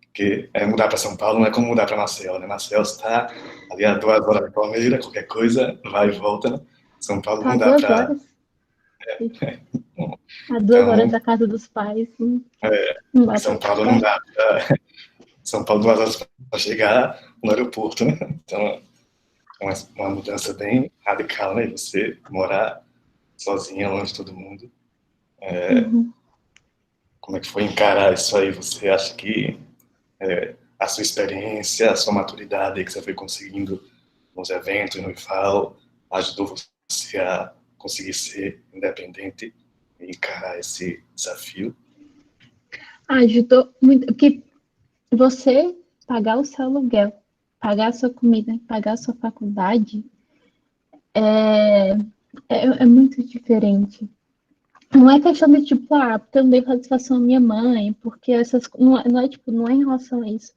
porque mudar para São Paulo não é como mudar para Maceió, né, Maceió está ali a 2 horas de Palmeira, qualquer coisa, vai e volta, né? São Paulo Tá não dá duas para... horas, a 2 horas Então, da casa dos pais, não dá pra São Paulo não ficar. dá pra... São Paulo 2 horas para chegar no aeroporto, né? Então, é uma mudança bem radical, né? Você morar sozinha, longe de todo mundo. Uhum. Como é que foi encarar isso aí? Você acha que a sua experiência, a sua maturidade que você foi conseguindo nos eventos, no IFAO, ajudou você a conseguir ser independente e encarar esse desafio? Ajudou muito, porque você pagar o seu aluguel, pagar a sua comida, pagar a sua faculdade, é muito diferente. Não é questão de tipo, porque eu não dei satisfação à minha mãe, porque essas não é tipo, não é em relação a isso.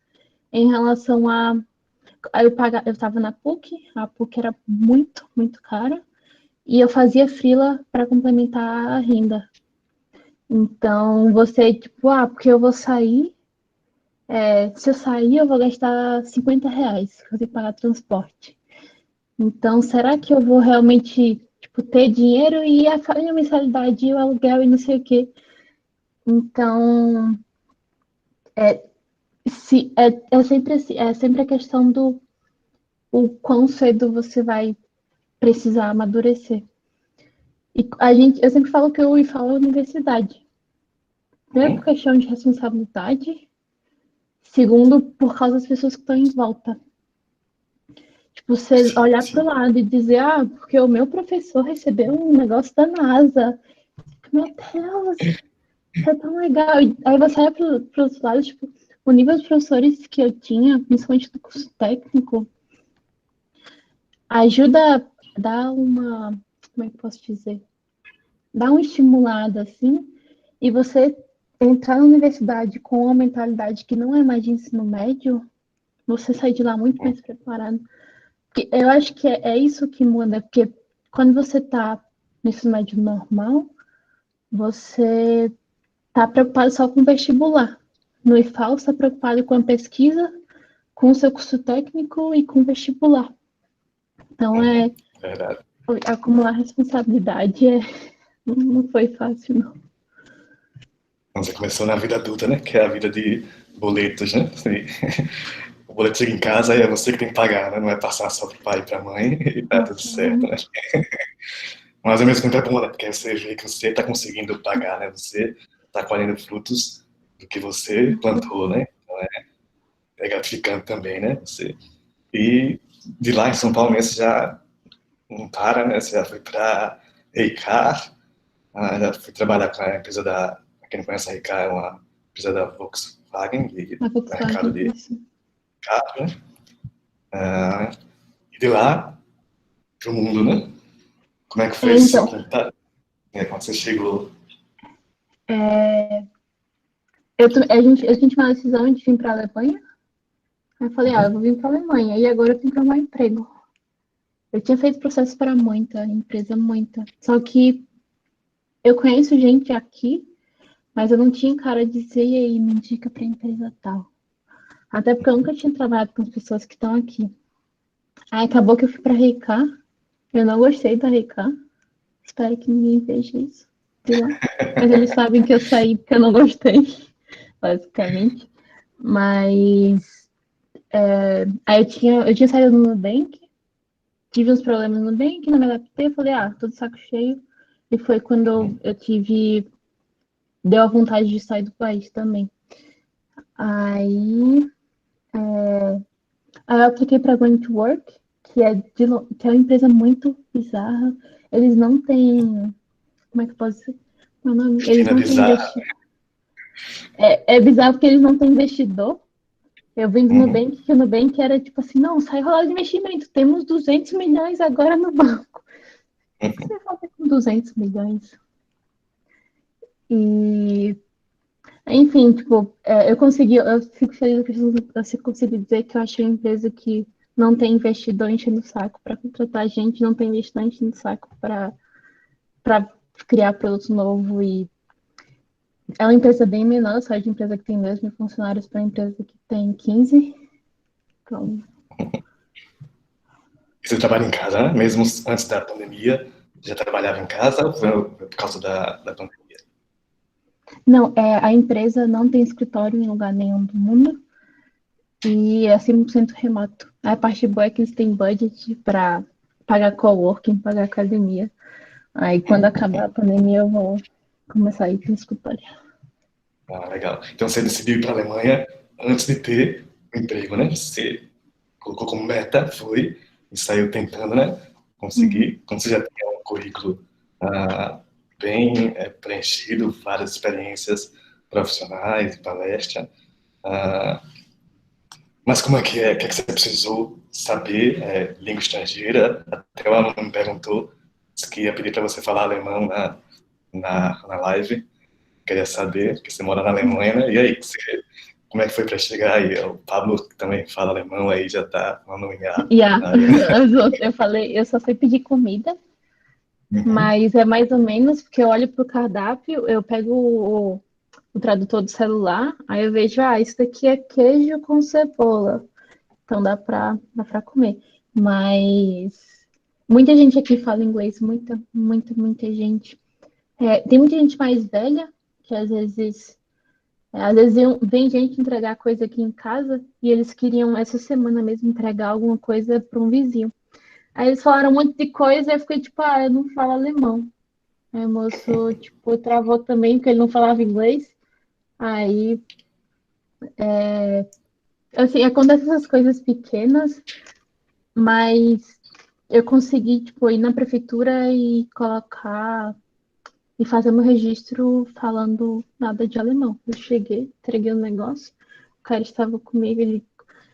É em relação eu estava na PUC, a PUC era muito, muito cara, e eu fazia freela para complementar a renda. Então, você, tipo, porque eu vou sair, se eu sair, eu vou gastar R$ 50, eu tenho que pagar transporte. Então, será que eu vou realmente, tipo, ter dinheiro e a mensalidade, e o aluguel e não sei o quê? Então, é sempre a questão do o quão cedo você vai precisar amadurecer. E eu sempre falo que eu falo universidade. Primeiro, por questão de responsabilidade. Segundo, por causa das pessoas que estão em volta. Tipo, você Sim, olhar para o sim. lado e dizer, porque o meu professor recebeu um negócio da NASA. Meu Deus, isso é tão legal. E aí você olha para os lados, tipo, o nível de professores que eu tinha, principalmente do curso técnico, ajuda a dar como é que eu posso dizer? Dar uma estimulada, assim, e você entrar na universidade com uma mentalidade que não é mais de ensino médio, você sair de lá muito mais preparado. Porque eu acho que é isso que muda, porque quando você está no ensino médio normal, você está preocupado só com o vestibular. No IFAL, você está preocupado com a pesquisa, com o seu curso técnico e com o vestibular. Então, Verdade. acumular responsabilidade não foi fácil, não. Você começou na vida adulta, né? Que é a vida de boletos, né? O boleto chega em casa e é você que tem que pagar, né? Não é passar só pro pai e pra mãe e tá tudo Nossa, certo, né? Mas ao mesmo tempo é bom, né? Porque você vê que você tá conseguindo pagar, né? Você tá colhendo frutos do que você plantou, né? Então é gratificante também, né? E de lá em São Paulo mesmo você já não para, né? Você já foi pra Eicar, já fui trabalhar com a empresa quem não conhece a Eicar, é uma empresa da Volkswagen, de a mercado Volkswagen, de isso. carro, né? E de lá pro mundo, né? Como é que foi esse seu Então, contato? Quando você chegou? a gente tomou a decisão de vir para a Alemanha. Aí eu falei, eu vou vir para a Alemanha. E agora eu tenho que arrumar emprego. Eu tinha feito processo para muita empresa, muita. Só que Eu conheço gente aqui, mas eu não tinha cara de dizer, e aí, me indica para empresa tal. Até porque eu nunca tinha trabalhado com as pessoas que estão aqui. Aí acabou que eu fui para Reikar. Eu não gostei da Reikar. Espero que ninguém veja isso de lá. Mas eles sabem que eu saí porque eu não gostei, basicamente. Mas aí eu tinha saído do Nubank, tive uns problemas no Nubank, não me adaptei, falei, tô de saco cheio. E foi quando eu tive. Deu a vontade de sair do país também. Aí, aí eu apliquei para Going to Work, que é uma empresa muito bizarra. Eles não têm. Como é que eu posso dizer? Meu nome? Eles Cristina não têm bizarra. investidor. É bizarro porque eles não têm investidor. Eu vim do Uhum. Nubank, que o Nubank era tipo assim, não, sai rolar de investimento, temos 200 milhões agora no banco. O que você vai fazer com 200 milhões? E, enfim, tipo, eu fico feliz que você conseguiu dizer que eu achei uma empresa que não tem investidor enchendo o saco para contratar gente, não tem investidor enchendo o saco para criar produto novo. E é uma empresa bem menor, só de empresa que tem 2.000 funcionários para empresa que tem 15. Então, E você trabalha em casa, né? Mesmo antes da pandemia, já trabalhava em casa ou foi por causa da pandemia? não, a empresa não tem escritório em lugar nenhum do mundo e é 100% remoto. A parte boa é que eles têm budget para pagar coworking, pagar academia. Aí quando acabar a pandemia eu vou começar a ir para o escritório. Ah, legal. Então você decidiu ir para a Alemanha antes de ter um emprego, né? Você colocou como meta, foi, e saiu tentando, né? Uhum. Conseguir. Quando você já tinha um currículo bem preenchido, várias experiências profissionais, palestra. ah, mas como é que é? O que é que você precisou saber? Língua estrangeira? Até o aluno me perguntou, disse que ia pedir para você falar alemão na live. Queria saber, que você mora na Alemanha, né? E aí, como é que foi para chegar aí? O Pablo, que também fala alemão, aí já está falando em A Yeah. na área, né? Eu falei, eu só sei pedir comida, Uhum. mas é mais ou menos porque eu olho pro cardápio, eu pego o tradutor do celular, aí eu vejo, isso daqui é queijo com cebola. Então dá pra comer. Mas muita gente aqui fala inglês, muita, muita, muita gente. Tem muita gente mais velha, que às vezes vem gente entregar coisa aqui em casa e eles queriam essa semana mesmo entregar alguma coisa para um vizinho. Aí eles falaram um monte de coisa e eu fiquei tipo, eu não falo alemão. Aí o moço, tipo, travou também, porque ele não falava inglês. Aí, assim, acontecem essas coisas pequenas, mas eu consegui, tipo, ir na prefeitura e colocar e fazer meu registro falando nada de alemão. Eu cheguei, entreguei o negócio, o cara estava comigo, ele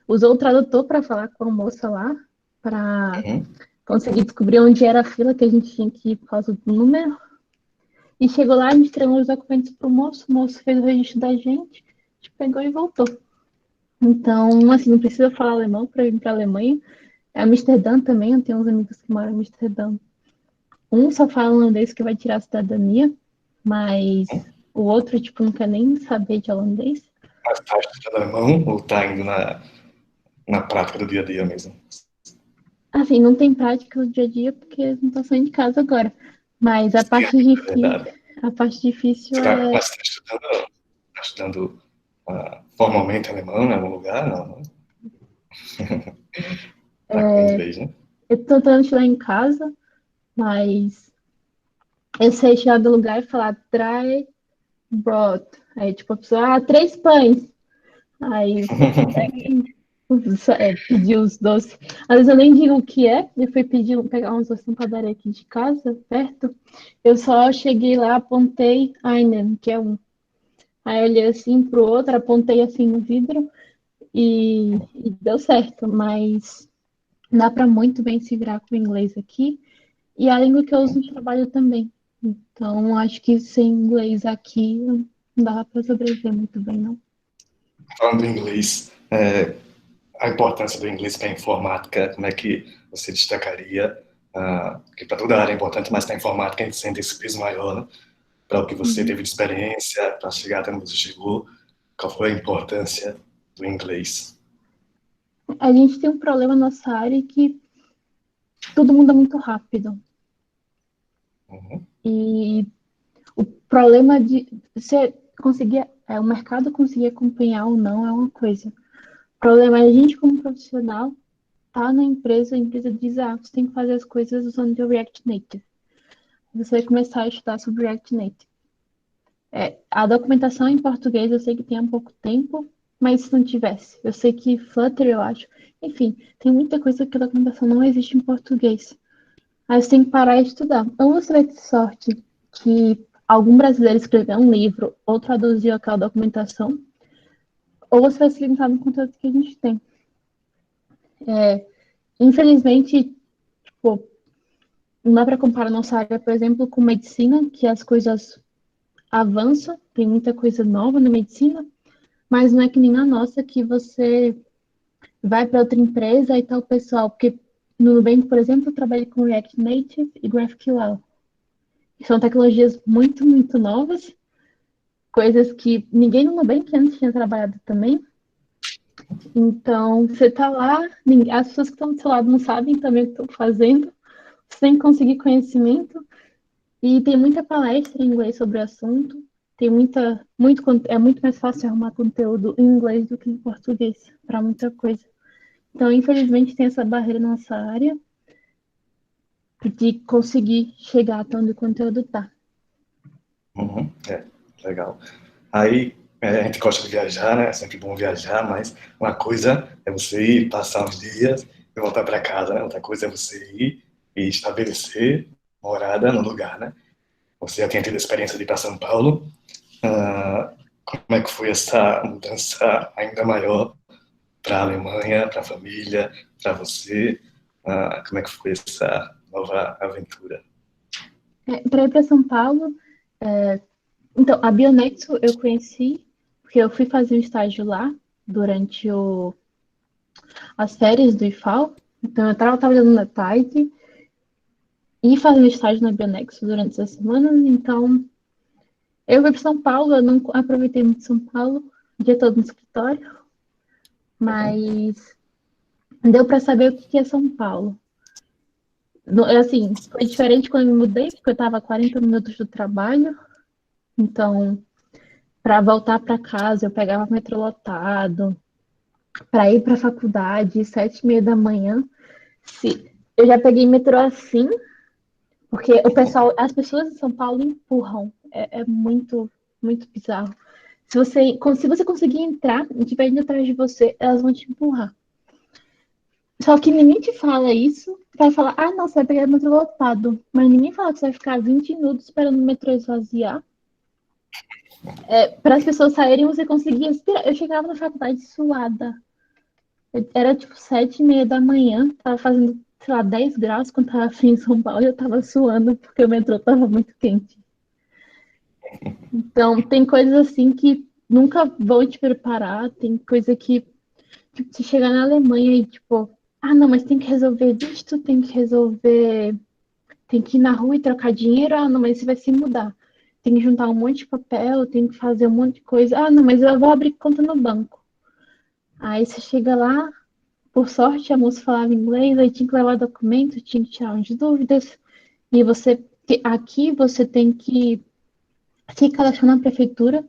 usou o tradutor para falar com a moça lá, para Uhum. conseguir descobrir onde era a fila que a gente tinha que ir por causa do número. E chegou lá, a gente entregou os documentos pro moço, o moço fez o registro da gente, a gente pegou e voltou. Então, assim, não precisa falar alemão para ir para a Alemanha. Amsterdã também, eu tenho uns amigos que moram em Amsterdã. Um só fala holandês que vai tirar a cidadania, mas o outro, tipo, não quer nem saber de holandês. Mas tá estudando alemão ou tá indo na prática do dia a dia mesmo? Assim, não tem prática no dia a dia porque não tá saindo de casa agora. Mas a Sim, parte é difícil, verdade. a parte difícil Mas tá estudando formalmente alemão em algum lugar? Não, não. Tá com inglês, né? eu tô tentando estudar em casa, mas eu sei chegar do lugar e falar drei Brot. Aí, tipo, a pessoa, 3 pães. Aí você consegue pedir os doces. Às vezes eu nem digo o que é. Eu fui pegar uns doces na padaria aqui de casa, perto. Eu só cheguei lá, apontei einen, que é um. Aí eu olhei assim pro outro, apontei assim no vidro e deu certo. Mas dá para muito bem se virar com o inglês aqui. E a língua que eu uso no trabalho também. Então, acho que sem inglês aqui não dá para sobreviver muito bem, não. Falando em inglês, a importância do inglês para a informática, como é que você destacaria? Que para toda área é importante, mas na informática a gente sente esse peso maior, né? para o que você teve de experiência para chegar até onde você chegou? Qual foi a importância do inglês? A gente tem um problema na nossa área que tudo muda muito rápido. Uhum. E o problema de você conseguir, o mercado conseguir acompanhar ou não é uma coisa. O problema é a gente, como profissional, tá na empresa, a empresa diz, você tem que fazer as coisas usando o React Native. Você vai começar a estudar sobre React Native. A documentação em português eu sei que tem há pouco tempo, mas se não tivesse, eu sei que Flutter, eu acho. Enfim, tem muita coisa que a documentação não existe em português. Aí você tem que parar e estudar. Ou você vai ter sorte que algum brasileiro escreveu um livro ou traduziu aquela documentação, ou você vai se limitar no conteúdo que a gente tem. Infelizmente, tipo, não dá para comparar nossa área, por exemplo, com medicina, que as coisas avançam, tem muita coisa nova na medicina, mas não é que nem na nossa, que você vai para outra empresa e tal, pessoal, porque no Nubank, por exemplo, eu trabalho com React Native e GraphQL. São tecnologias muito, muito novas, coisas que ninguém no Nubank antes tinha trabalhado também. Então, você está lá, as pessoas que estão do seu lado não sabem também o que estão fazendo, você tem que conseguir conhecimento, e tem muita palestra em inglês sobre o assunto, é muito mais fácil arrumar conteúdo em inglês do que em português, para muita coisa. Então, infelizmente, tem essa barreira na nossa área de conseguir chegar até onde o conteúdo está. Uhum. Legal. Aí, a gente gosta de viajar, né? É sempre bom viajar, mas uma coisa é você ir, passar uns dias e voltar para casa, né? Outra coisa é você ir e estabelecer morada no lugar, né? Você já tinha tido a experiência de ir para São Paulo. Como é que foi essa mudança ainda maior para a Alemanha, para a família, para você? Como é que foi essa nova aventura? Para ir para São Paulo, então, a Bionexo eu conheci, porque eu fui fazer um estágio lá durante as férias do IFAL. Então, eu estava trabalhando na tarde e fazendo estágio na Bionexo durante essas semanas. Então, eu fui para São Paulo, eu não aproveitei muito São Paulo, o dia todo no escritório, mas deu para saber o que é São Paulo. Assim, foi diferente quando eu me mudei, porque eu estava a 40 minutos do trabalho. Então, para voltar para casa, eu pegava metrô lotado. Para ir para a faculdade, 7h30 da manhã. Eu já peguei metrô assim, porque as pessoas em São Paulo empurram. É muito, muito bizarro. Se você conseguir entrar e estiver indo atrás de você, elas vão te empurrar. Só que ninguém te fala isso. Vai falar, não, você vai pegar metrô lotado. Mas ninguém fala que você vai ficar 20 minutos esperando o metrô esvaziar. Para as pessoas saírem, você conseguia respirar. Eu chegava na faculdade suada. Era tipo 7h30 da manhã, tava fazendo, sei lá, 10 graus quando tava frio em São Paulo e eu tava suando porque o metrô tava muito quente. Então, tem coisas assim que nunca vão te preparar, tem coisa que, tipo, se chegar na Alemanha e, tipo, não, mas tem que resolver visto, tem que ir na rua e trocar dinheiro, não, mas você vai se mudar. Tem que juntar um monte de papel, tem que fazer um monte de coisa. Não, mas eu vou abrir conta no banco. Aí você chega lá, por sorte, a moça falava inglês, aí tinha que levar documento, tinha que tirar umas dúvidas. E aqui você tem que se cadastrar na prefeitura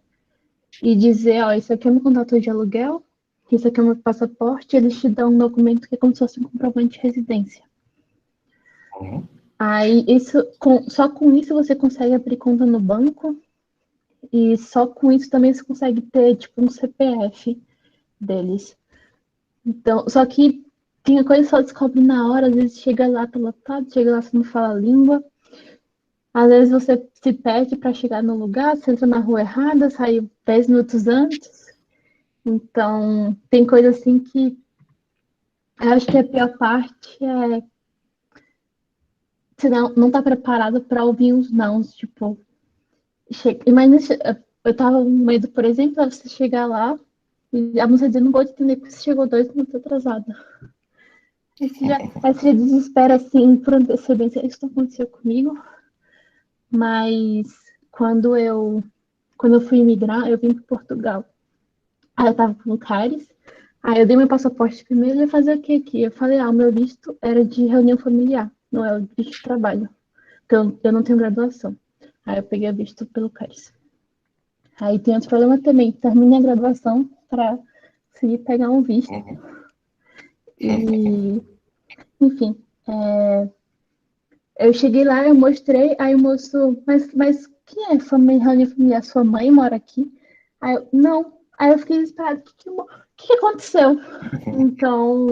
e dizer, isso aqui é meu contrato de aluguel, isso aqui é meu passaporte, eles te dão um documento que é como se fosse um comprovante de residência. Uhum. Aí, só com isso você consegue abrir conta no banco e só com isso também você consegue ter, tipo, um CPF deles. Então, só que tinha coisa que só descobre na hora, às vezes chega lá, tá lotado, chega lá, você não fala a língua. Às vezes você se perde para chegar no lugar, você entra na rua errada, saiu 10 minutos antes. Então, tem coisa assim que eu acho que a pior parte é você não tá preparado para ouvir uns nãos, tipo, imagina, eu tava com medo, por exemplo, de você chegar lá e a moça dizer, não vou te entender porque você chegou 2 minutos atrasada. Aí você já desespera assim por antecedência. Isso não aconteceu comigo, mas quando eu fui imigrar, eu vim para Portugal. Aí eu tava com o Caris, aí eu dei meu passaporte primeiro e ia fazer o que aqui? Eu falei, o meu visto era de reunião familiar, não é o visto de trabalho, porque eu não tenho graduação. Aí eu peguei o visto pelo Caris. Aí tem outro problema também, terminei a graduação para conseguir pegar um visto. Uhum. E, enfim, eu cheguei lá, eu mostrei, aí o moço, mas quem é família, reunião familiar? Sua mãe mora aqui? Aí eu, não. Aí eu fiquei desesperada, o que aconteceu? Então,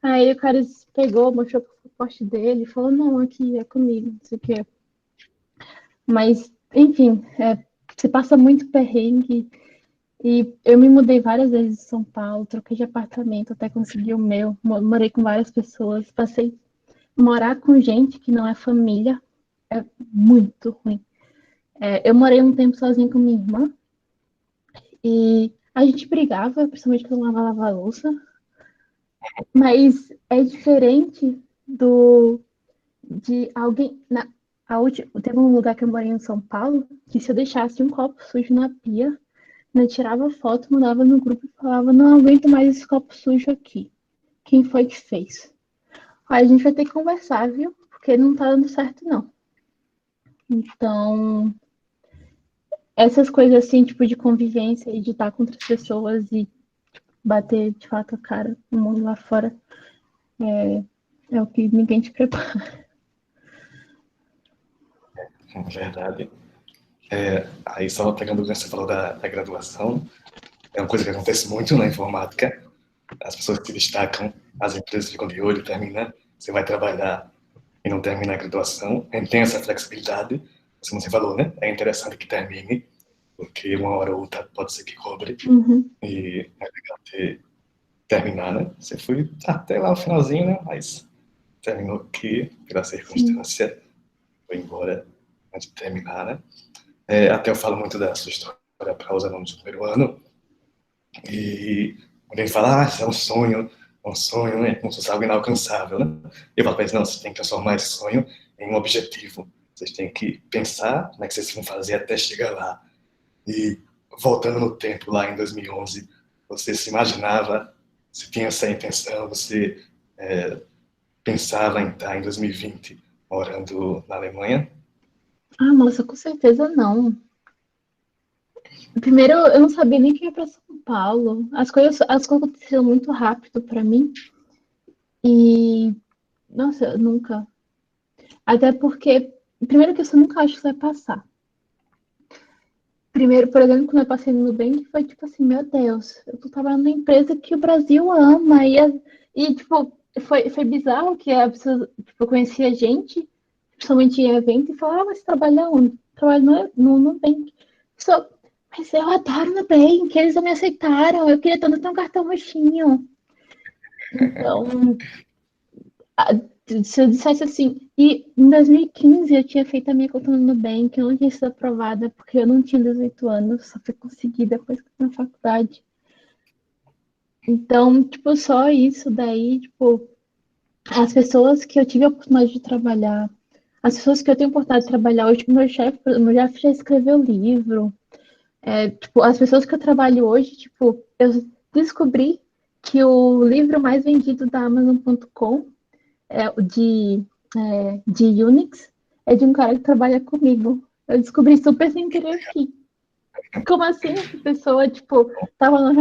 aí o cara pegou, mostrou o passaporte dele, falou, não, aqui é comigo, não sei o quê. Mas, enfim, você passa muito perrengue. E eu me mudei várias vezes de São Paulo, troquei de apartamento até conseguir o meu. Morei com várias pessoas, passei morar com gente que não é família é muito ruim. Eu morei um tempo sozinha com minha irmã e a gente brigava, principalmente quando eu lavava louça, mas é diferente de alguém. Teve um lugar que eu morei em São Paulo que se eu deixasse um copo sujo na pia, eu tirava foto, mandava no grupo e falava: não aguento mais esse copo sujo aqui. Quem foi que fez? Aí a gente vai ter que conversar, viu? Porque não tá dando certo, não. Então, essas coisas assim, tipo de convivência e de estar com outras pessoas e bater de fato a cara no mundo lá fora é o que ninguém te prepara. É verdade. Aí, só pegando o que você falou da graduação, é uma coisa que acontece muito na informática. As pessoas se destacam, as empresas ficam de olho, termina, você vai trabalhar e não termina a graduação. A gente tem essa flexibilidade, como você falou, né? É interessante que termine, porque uma hora ou outra pode ser que cobre, e é legal terminar, né? Você foi até lá o finalzinho, né? Mas terminou aqui, pela circunstância, foi embora antes de terminar, né? Até eu falo muito da sua história para os alunos do primeiro ano, e alguém fala, isso é um sonho, né? Como se fosse algo inalcançável, né? Eu falo para eles, não, vocês têm que transformar esse sonho em um objetivo. Vocês têm que pensar como é que vocês vão fazer até chegar lá. E voltando no tempo, lá em 2011, você se imaginava, você tinha essa intenção, você pensava em estar em 2020 morando na Alemanha? Moça, com certeza não. Primeiro, eu não sabia nem que ia para São Paulo. As coisas aconteceram muito rápido para mim. E, nossa, eu nunca. Até porque, primeiro que eu nunca acho que vai passar. Primeiro, por exemplo, quando eu passei no Nubank, foi tipo assim, meu Deus, eu tô trabalhando numa empresa que o Brasil ama. Tipo, foi bizarro que a pessoa, tipo, eu conhecia gente, principalmente em evento, e falava, você trabalha onde? Trabalho no Nubank. Só, mas eu adoro Nubank, eles me aceitaram, eu queria tanto ter um cartão roxinho. Então, se eu dissesse assim, e em 2015 eu tinha feito a minha conta no Nubank, eu não tinha sido aprovada porque eu não tinha 18 anos, só fui conseguir depois que eu fui na faculdade. Então, tipo, só isso daí, tipo, as pessoas que eu tive a oportunidade de trabalhar, as pessoas que eu tenho oportunidade de trabalhar hoje, meu chefe já escreveu livro. Tipo, as pessoas que eu trabalho hoje, tipo, eu descobri que o livro mais vendido da Amazon.com de Unix é de um cara que trabalha comigo. Eu descobri super sem querer aqui. Como assim essa pessoa, tipo, tava na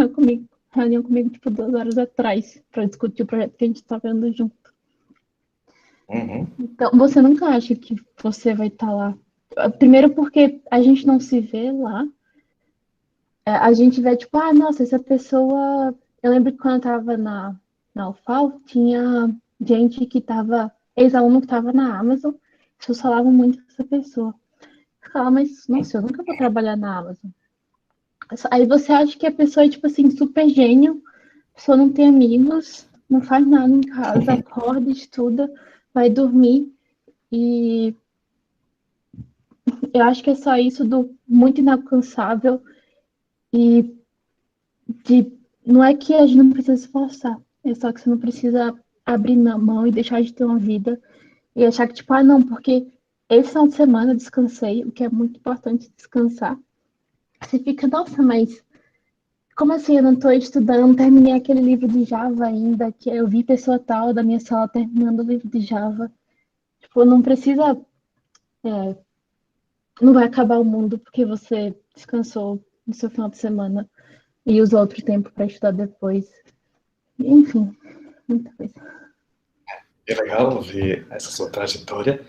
reunião comigo, tipo, 2 horas atrás, para discutir o projeto que a gente tá vendo junto. Uhum. Então, você nunca acha que você vai estar lá? Primeiro porque a gente não se vê lá. A gente vê, tipo, nossa, essa pessoa. Eu lembro que quando eu tava na UFAL, tinha gente que tava, ex-aluno que tava na Amazon, as pessoas falavam muito dessa pessoa. Eu falava, mas, nossa, eu nunca vou trabalhar na Amazon. Aí você acha que a pessoa é, tipo assim, super gênio, a pessoa não tem amigos, não faz nada em casa, acorda, estuda, vai dormir. E eu acho que é só isso do muito inalcançável e de. Não é que a gente não precisa se esforçar, é só que você não precisa abrir na mão e deixar de ter uma vida e achar que, tipo, não, porque esse final de semana eu descansei, o que é muito importante descansar. Você fica, nossa, mas como assim eu não estou estudando? Não terminei aquele livro de Java ainda, que eu vi pessoa tal da minha sala terminando o livro de Java. Tipo, não precisa, não vai acabar o mundo porque você descansou no seu final de semana e usou outro tempo para estudar depois. Enfim, muita coisa. É legal ver essa sua trajetória,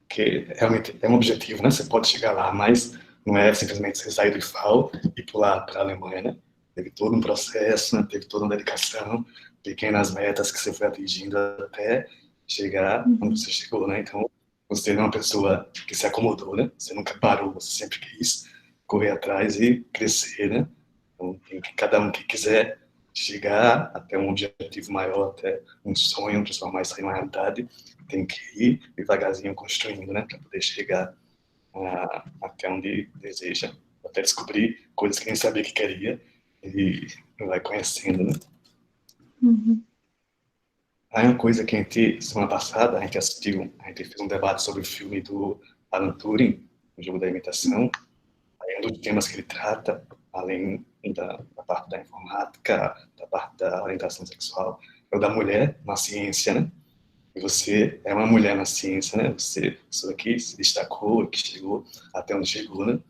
que realmente é um objetivo, né? Você pode chegar lá, mas não é simplesmente você sair do IFAL e pular para a Alemanha, né? Teve todo um processo, né? Teve toda uma dedicação, pequenas metas que você foi atingindo até chegar onde você chegou, né? Então, você é uma pessoa que se acomodou, né? Você nunca parou, você sempre quis correr atrás e crescer, né? Então, tem que cada um que quiser chegar até um objetivo maior, até um sonho, transformar isso em uma realidade, tem que ir devagarzinho construindo, né, para poder chegar até onde deseja, até descobrir coisas que nem sabia que queria e vai conhecendo, né. Uhum. Aí uma coisa que a gente, semana passada, a gente assistiu, a gente fez um debate sobre o filme do Alan Turing, O Jogo da Imitação. Aí um dos temas que ele trata, além da parte da informática, da parte da orientação sexual, é o da mulher na ciência, né? E você é uma mulher na ciência, né? Você, isso aqui se destacou, que chegou até onde chegou, né?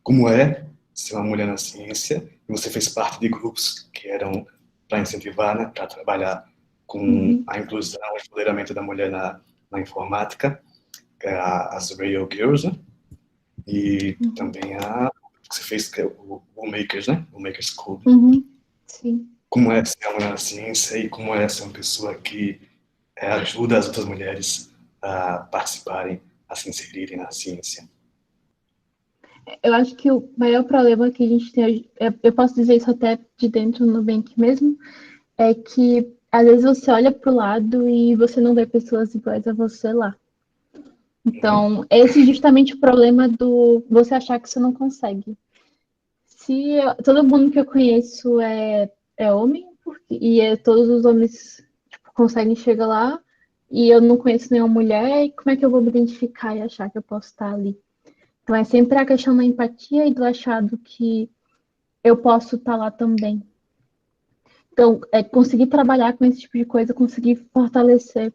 Como é ser uma mulher na ciência? E você fez parte de grupos que eram para incentivar, né? Para trabalhar com Uhum. a inclusão e empoderamento da mulher na informática, que é as Rail Girls, né? E Uhum. também a que você fez, que é o Makers, né? O Makers Club. Uhum. Sim. Como é ser uma mulher na ciência e como é ser uma pessoa que ajuda as outras mulheres a participarem, a se inserirem na ciência. Eu acho que o maior problema que a gente tem hoje, eu posso dizer isso até de dentro do Nubank mesmo, é que às vezes você olha para o lado e você não vê pessoas iguais a você lá. Uhum. Então, esse é justamente o problema do você achar que você não consegue. Se todo mundo que eu conheço é homem, todos os homens tipo, conseguem chegar lá, e eu não conheço nenhuma mulher, e como é que eu vou me identificar e achar que eu posso estar ali? Então é sempre a questão da empatia e do achado que eu posso estar lá também. Então, é conseguir trabalhar com esse tipo de coisa, conseguir fortalecer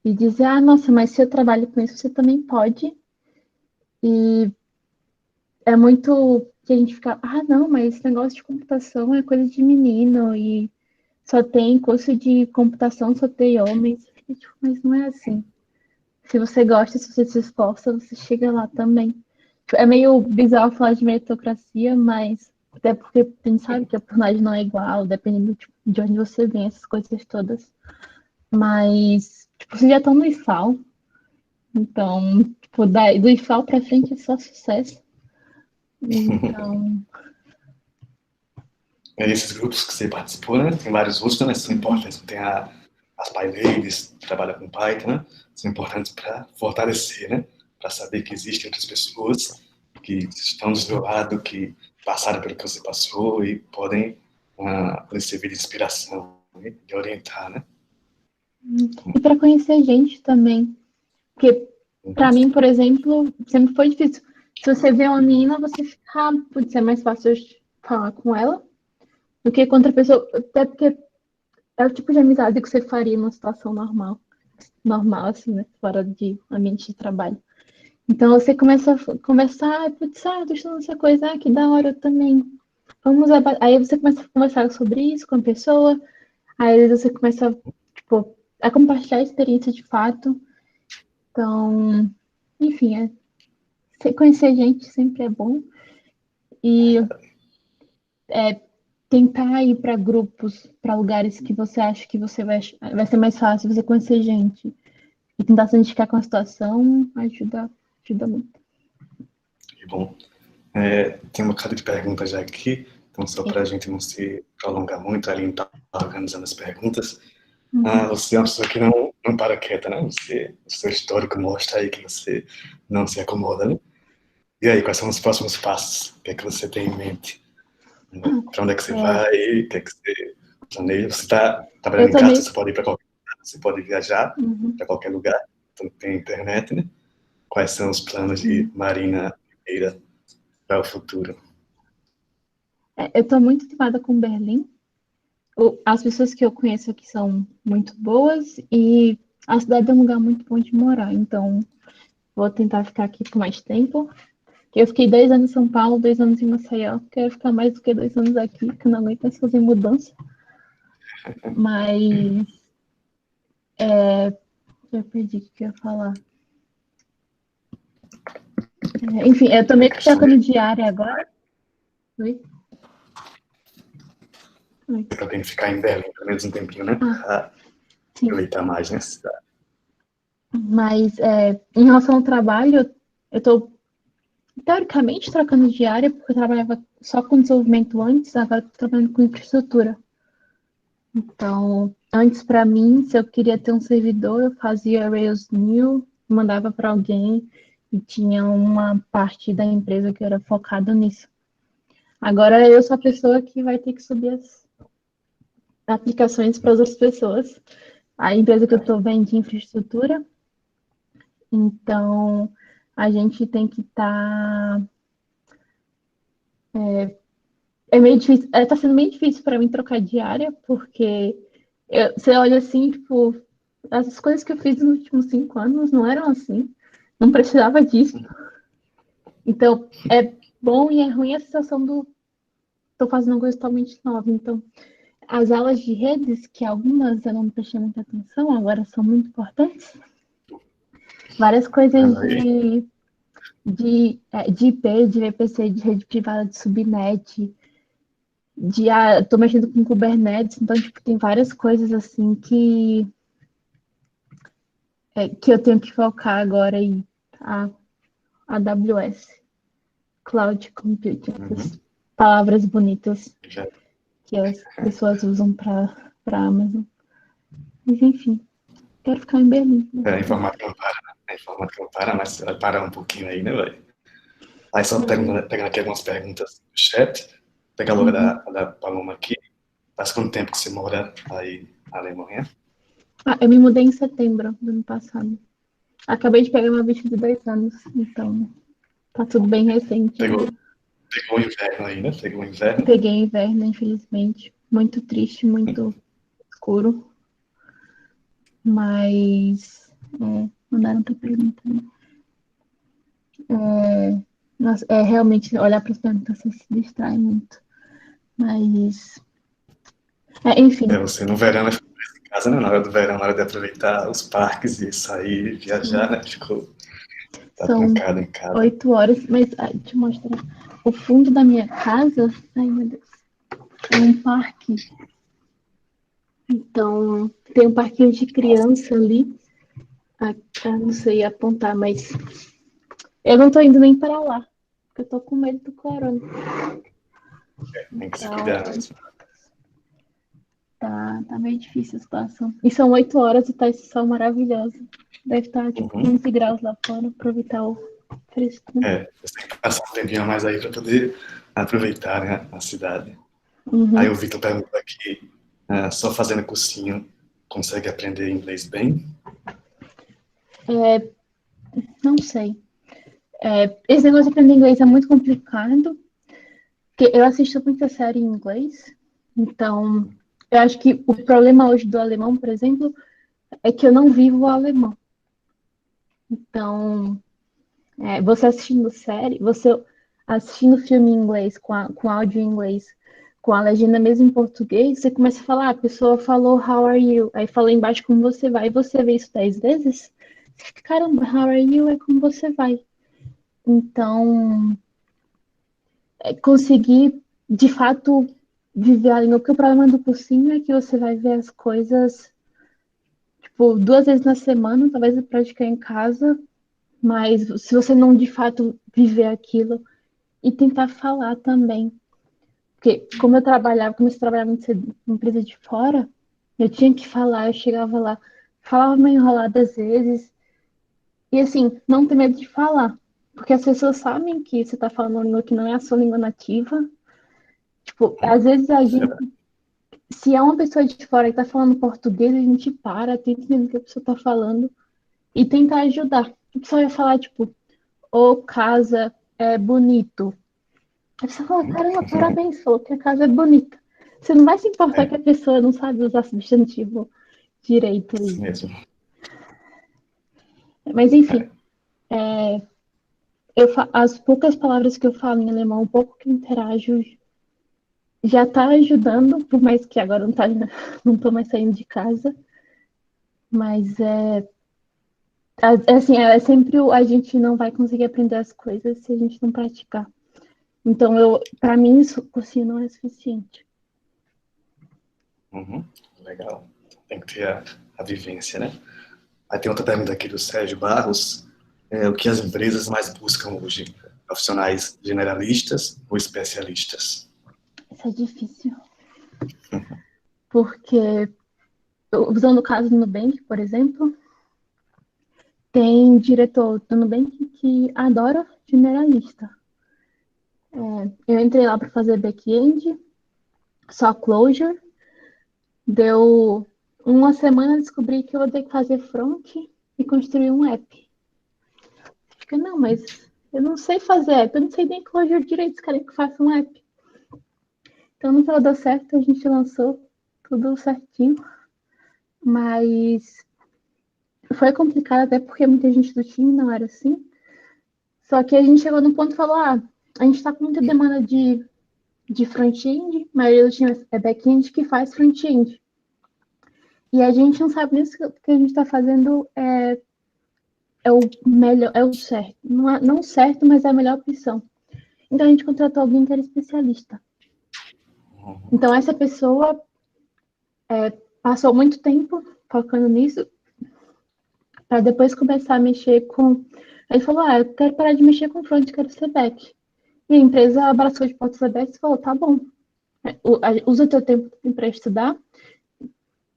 e dizer, ah, nossa, mas se eu trabalho com isso, você também pode. E é muito que a gente fica, ah, não, mas esse negócio de computação é coisa de menino e só tem curso de computação, só tem homens. E, tipo, mas não é assim. Se você gosta, se você se esforça, você chega lá também. Tipo, é meio bizarro falar de meritocracia, mas até porque a gente sabe que a oportunidade não é igual, dependendo tipo, de onde você vem, essas coisas todas. Mas, tipo, vocês já estão no IFAL, então, tipo, do IFAL pra frente é só sucesso. Então, Esses grupos que você participou, né? Tem vários outros também, são importantes. Tem as PyLadies, que trabalham com Python, né? São importantes para fortalecer, né? Para saber que existem outras pessoas que estão do seu lado, que passaram pelo que você passou e podem servir de inspiração, né? De orientar, né? e para conhecer gente também. Porque, para mim, por exemplo, sempre foi difícil. Se você vê uma menina, você fica, ah, putz, é mais fácil eu falar com ela do que com outra pessoa. Até porque é o tipo de amizade que você faria numa situação normal. Normal, assim, né? Fora de ambiente de trabalho. Então você começa a conversar, putz, ah, eu tô estudando essa coisa, ah, que da hora eu também. Aí você começa a conversar sobre isso com a pessoa, aí você começa, tipo, a compartilhar a experiência de fato. Então, enfim, conhecer gente sempre é bom. E tentar ir para grupos, para lugares que você acha que vai ser mais fácil você conhecer gente. E tentar se identificar com a situação ajuda muito. Que bom. Tem um bocado de perguntas já aqui, então só para a gente não se prolongar muito, a Aline está organizando as perguntas. Você é uma pessoa que não para quieta, né? O seu histórico mostra aí que você não se acomoda, né? E aí, quais são os próximos passos? O que é que você tem em mente? Para onde é que você É, vai? O que é que você planeja? Você está eu trabalhando em tô casa, meio. você pode ir para qualquer lugar, você pode viajar Uhum. para qualquer lugar, então tem internet, né? quais são os planos de Marina Oliveira para o futuro? Eu estou muito animada com Berlim. As pessoas que eu conheço aqui são muito boas e a cidade é um lugar muito bom de morar. Então, vou tentar ficar aqui por mais tempo. Eu fiquei 2 anos em São Paulo, 2 anos em Maceió. Quero ficar mais do que 2 anos aqui, porque eu não aguento mais fazer mudança. Mas eu perdi o que eu ia falar. Enfim, eu tô meio que trocando de área agora. Oi? Oi. Eu tenho que ficar em Berlim pelo menos um tempinho, né? Para Sim. aproveitar mais na cidade. Mas em relação ao trabalho, eu tô teoricamente trocando de área, porque eu trabalhava só com desenvolvimento antes, agora eu tô trabalhando com infraestrutura. Então, antes para mim, se eu queria ter um servidor, eu fazia Rails New, mandava para alguém e tinha uma parte da empresa que era focada nisso. Agora eu sou a pessoa que vai ter que subir as aplicações para as outras pessoas. A empresa que eu estou vende infraestrutura, então a gente tem que estar. É meio difícil, tá sendo meio difícil para mim trocar de área, porque você olha assim, tipo, as coisas que eu fiz nos últimos 5 anos não eram assim, não precisava disso. Então, é bom e é ruim a sensação do tô fazendo uma coisa totalmente nova. Então, as aulas de redes, que algumas eu não prestei muita atenção, agora são muito importantes. Várias coisas de IP, de VPC, de rede privada, de subnet, tô mexendo com Kubernetes, então, tipo, tem várias coisas assim que eu tenho que focar agora em AWS, Cloud Computing, essas palavras bonitas que as pessoas usam para Amazon. Mas, enfim, quero ficar em Berlim. A informática não para, né? A informática não para, mas vai parar um pouquinho aí, né, velho? Aí só pegando aqui algumas perguntas do chat, pegar logo da Paloma aqui. Faz quanto tempo que você mora aí na Alemanha? Eu me mudei em setembro do ano passado. Acabei de pegar meu bicho de 2 anos, então tá tudo bem recente. Pegou o inverno aí, né? Pegou o inverno. Peguei inverno, infelizmente. Muito triste, muito escuro. Mas mandaram outra pergunta. Nossa, realmente olhar para as perguntas você se distrai muito. Mas enfim. Você no verão vai ficar em casa, né? Na hora do verão, na hora de aproveitar os parques e sair, viajar, né? Tá São trancado em casa. 8 horas, mas deixa eu mostrar. O fundo da minha casa, ai meu Deus, é um parque. Então, tem um parquinho de criança ali. Não sei apontar, mas eu não tô indo nem para lá, porque eu tô com medo do corona. Tem que se cuidar mesmo. Tá meio difícil a situação. E são 8 horas e tá esse sol maravilhoso. Deve estar tipo 15 graus lá fora, aproveitar o frescura. Você tem que passar um tempinho a mais aí para poder aproveitar, né, a cidade. Aí o Vitor perguntou aqui, só fazendo cursinho, consegue aprender inglês bem? Não sei. Esse negócio de aprender inglês é muito complicado, porque eu assisto muita série em inglês, então eu acho que o problema hoje do alemão, por exemplo, é que eu não vivo o alemão. Então, você assistindo série, você assistindo filme em inglês, com áudio em inglês, com a legenda mesmo em português, você começa a falar, a pessoa falou how are you? Aí fala embaixo como você vai, e você vê isso 10 vezes, você fica, caramba, how are you é como você vai. Então, conseguir, de fato, viver a língua, porque o problema do cursinho é que você vai ver as coisas, tipo, 2 vezes na semana, talvez praticar em casa, mas se você não, de fato, viver aquilo e tentar falar também. Porque como eu comecei a trabalhar muito cedo em empresa de fora, eu tinha que falar, eu chegava lá, falava meio enrolada às vezes, e assim, não ter medo de falar. Porque as pessoas sabem que você está falando uma língua que não é a sua língua nativa. Tipo, às vezes a gente, se é uma pessoa de fora que está falando português, a gente para, tenta entender o que a pessoa está falando e tentar ajudar. o pessoal ia falar, tipo, ô, casa é bonito. Aí você fala, caramba, parabéns, falou que a casa é bonita. Você não vai se importar É, que a pessoa não sabe usar substantivo direito isso aí. mesmo. Mas, enfim, É. as poucas palavras que eu falo em alemão, um pouco que eu interajo, já tá ajudando, por mais que agora não tô mais saindo de casa. Mas assim, é sempre a gente não vai conseguir aprender as coisas se a gente não praticar. Então, para mim, isso por si não é suficiente. Uhum. Legal. Tem que ter a vivência, né? Aí tem outra pergunta aqui do Sérgio Barros. O que as empresas mais buscam hoje? Profissionais generalistas ou especialistas? Isso é difícil, porque, usando o caso do Nubank, por exemplo, tem diretor do Nubank que adora generalista. Eu entrei lá para fazer back-end, só Clojure, deu uma semana, descobri que eu vou ter que fazer front e construir um app. Fica, não, mas eu não sei fazer app, eu não sei nem Clojure direito, os querem que eu faça um app. Então, no final deu certo, a gente lançou tudo certinho, mas foi complicado até porque muita gente do time não era assim. Só que a gente chegou no ponto e falou, a gente está com muita demanda de front-end, a maioria do time é back-end que faz front-end. E a gente não sabe nem se o que a gente está fazendo é o melhor, é o certo. Não certo, mas é a melhor opção. Então a gente contratou alguém que era especialista. Então essa pessoa passou muito tempo focando nisso, para depois começar a mexer com. Aí ele falou: eu quero parar de mexer com front, quero ser back. E a empresa abraçou de portas abertas e falou: tá bom, usa o teu tempo para estudar.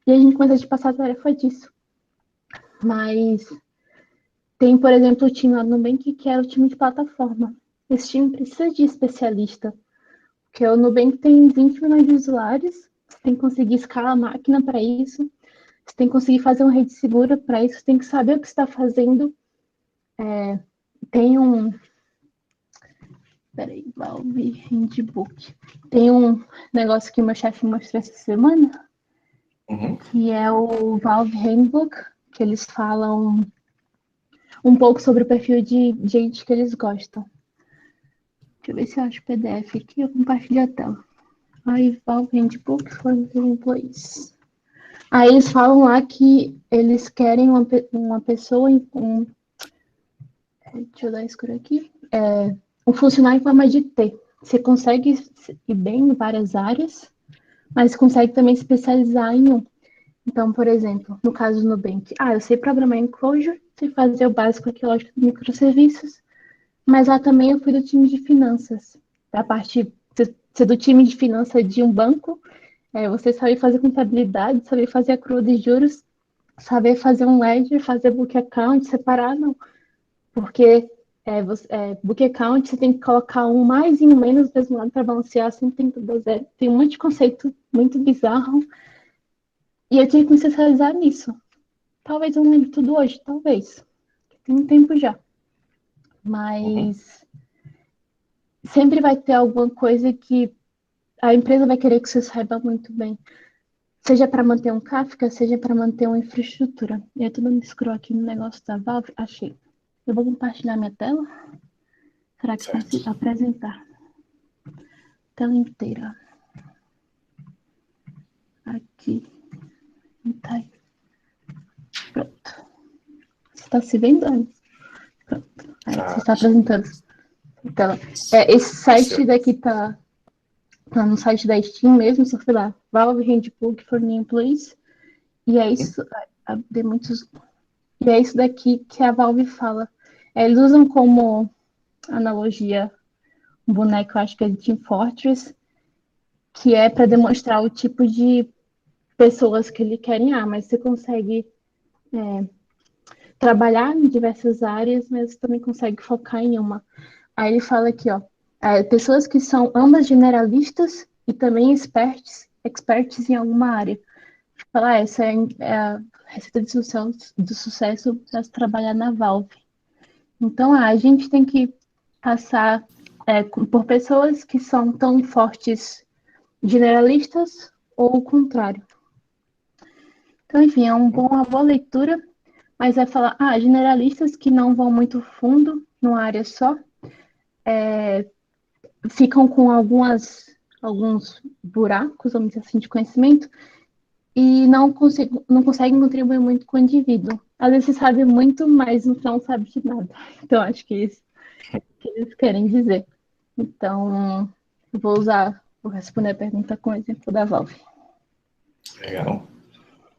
E a gente começou a passar a tarefa disso. Mas tem, por exemplo, o time lá no Nubank, que é o time de plataforma. Esse time precisa de especialista, porque o Nubank tem 20 milhões de usuários, você tem que conseguir escalar a máquina para isso, você tem que conseguir fazer uma rede segura para isso, você tem que saber o que está fazendo. Tem um. Peraí, Valve Handbook. Tem um negócio que o meu chefe mostrou essa semana, Uhum. que é o Valve Handbook, que eles falam um pouco sobre o perfil de gente que eles gostam. Deixa eu ver se eu acho o PDF aqui, eu compartilho a tela. Aí, Valve Handbook for Employees. Aí eles falam lá que eles querem uma pessoa, deixa eu dar escuro aqui, um funcionário em forma de T. Você consegue ir bem em várias áreas, mas consegue também especializar em um. Então, por exemplo, no caso do Nubank, eu sei programar em Clojure, sei fazer o básico aqui, lógico, de microserviços, mas lá também eu fui do time de finanças. Da parte, ser do time de finanças de um banco, você saber fazer contabilidade, saber fazer accrual de juros, saber fazer um ledger, fazer book account separado, porque book account você tem que colocar um mais e um menos do mesmo lado para balancear, sempre tem tudo a zero. Tem um monte de conceito muito bizarro, e eu tive que me especializar nisso. Talvez eu não lembre tudo hoje, talvez. Tem um tempo já. Uhum. Mas sempre vai ter alguma coisa que a empresa vai querer que você saiba muito bem. Seja para manter um Kafka, seja para manter uma infraestrutura. E eu tô dando scroll aqui no negócio da Valve. Achei. Eu vou compartilhar minha tela. Será que eu Certo. consigo apresentar? Tela inteira. Aqui. Tá aí. Pronto. Você está se vendo, Anne? Pronto. Aí, você Ah, está apresentando. Então, esse apareceu. site daqui tá no site da Steam mesmo, só fui lá. Valve Handbook for New Employees. E é Uhum. isso. Dei muitos. E é isso daqui que a Valve fala. Eles usam como analogia um boneco, eu acho que é de Team Fortress, que é para demonstrar o tipo de pessoas que ele querem. Mas você consegue trabalhar em diversas áreas, mas você também consegue focar em uma. Aí ele fala aqui, pessoas que são ambas generalistas e também experts em alguma área. Fala, essa é a receita de sucesso para se trabalhar na Valve. Então, a gente tem que passar por pessoas que são tão fortes generalistas ou o contrário. Então, enfim, uma boa leitura, mas é falar, generalistas que não vão muito fundo numa área só, ficam com alguns buracos, vamos dizer assim, de conhecimento, e não conseguem contribuir muito com o indivíduo. Às vezes você sabe muito, mas no final não sabe de nada. Então, acho que é isso que eles querem dizer. Então, vou responder a pergunta com o exemplo da Valve. Legal.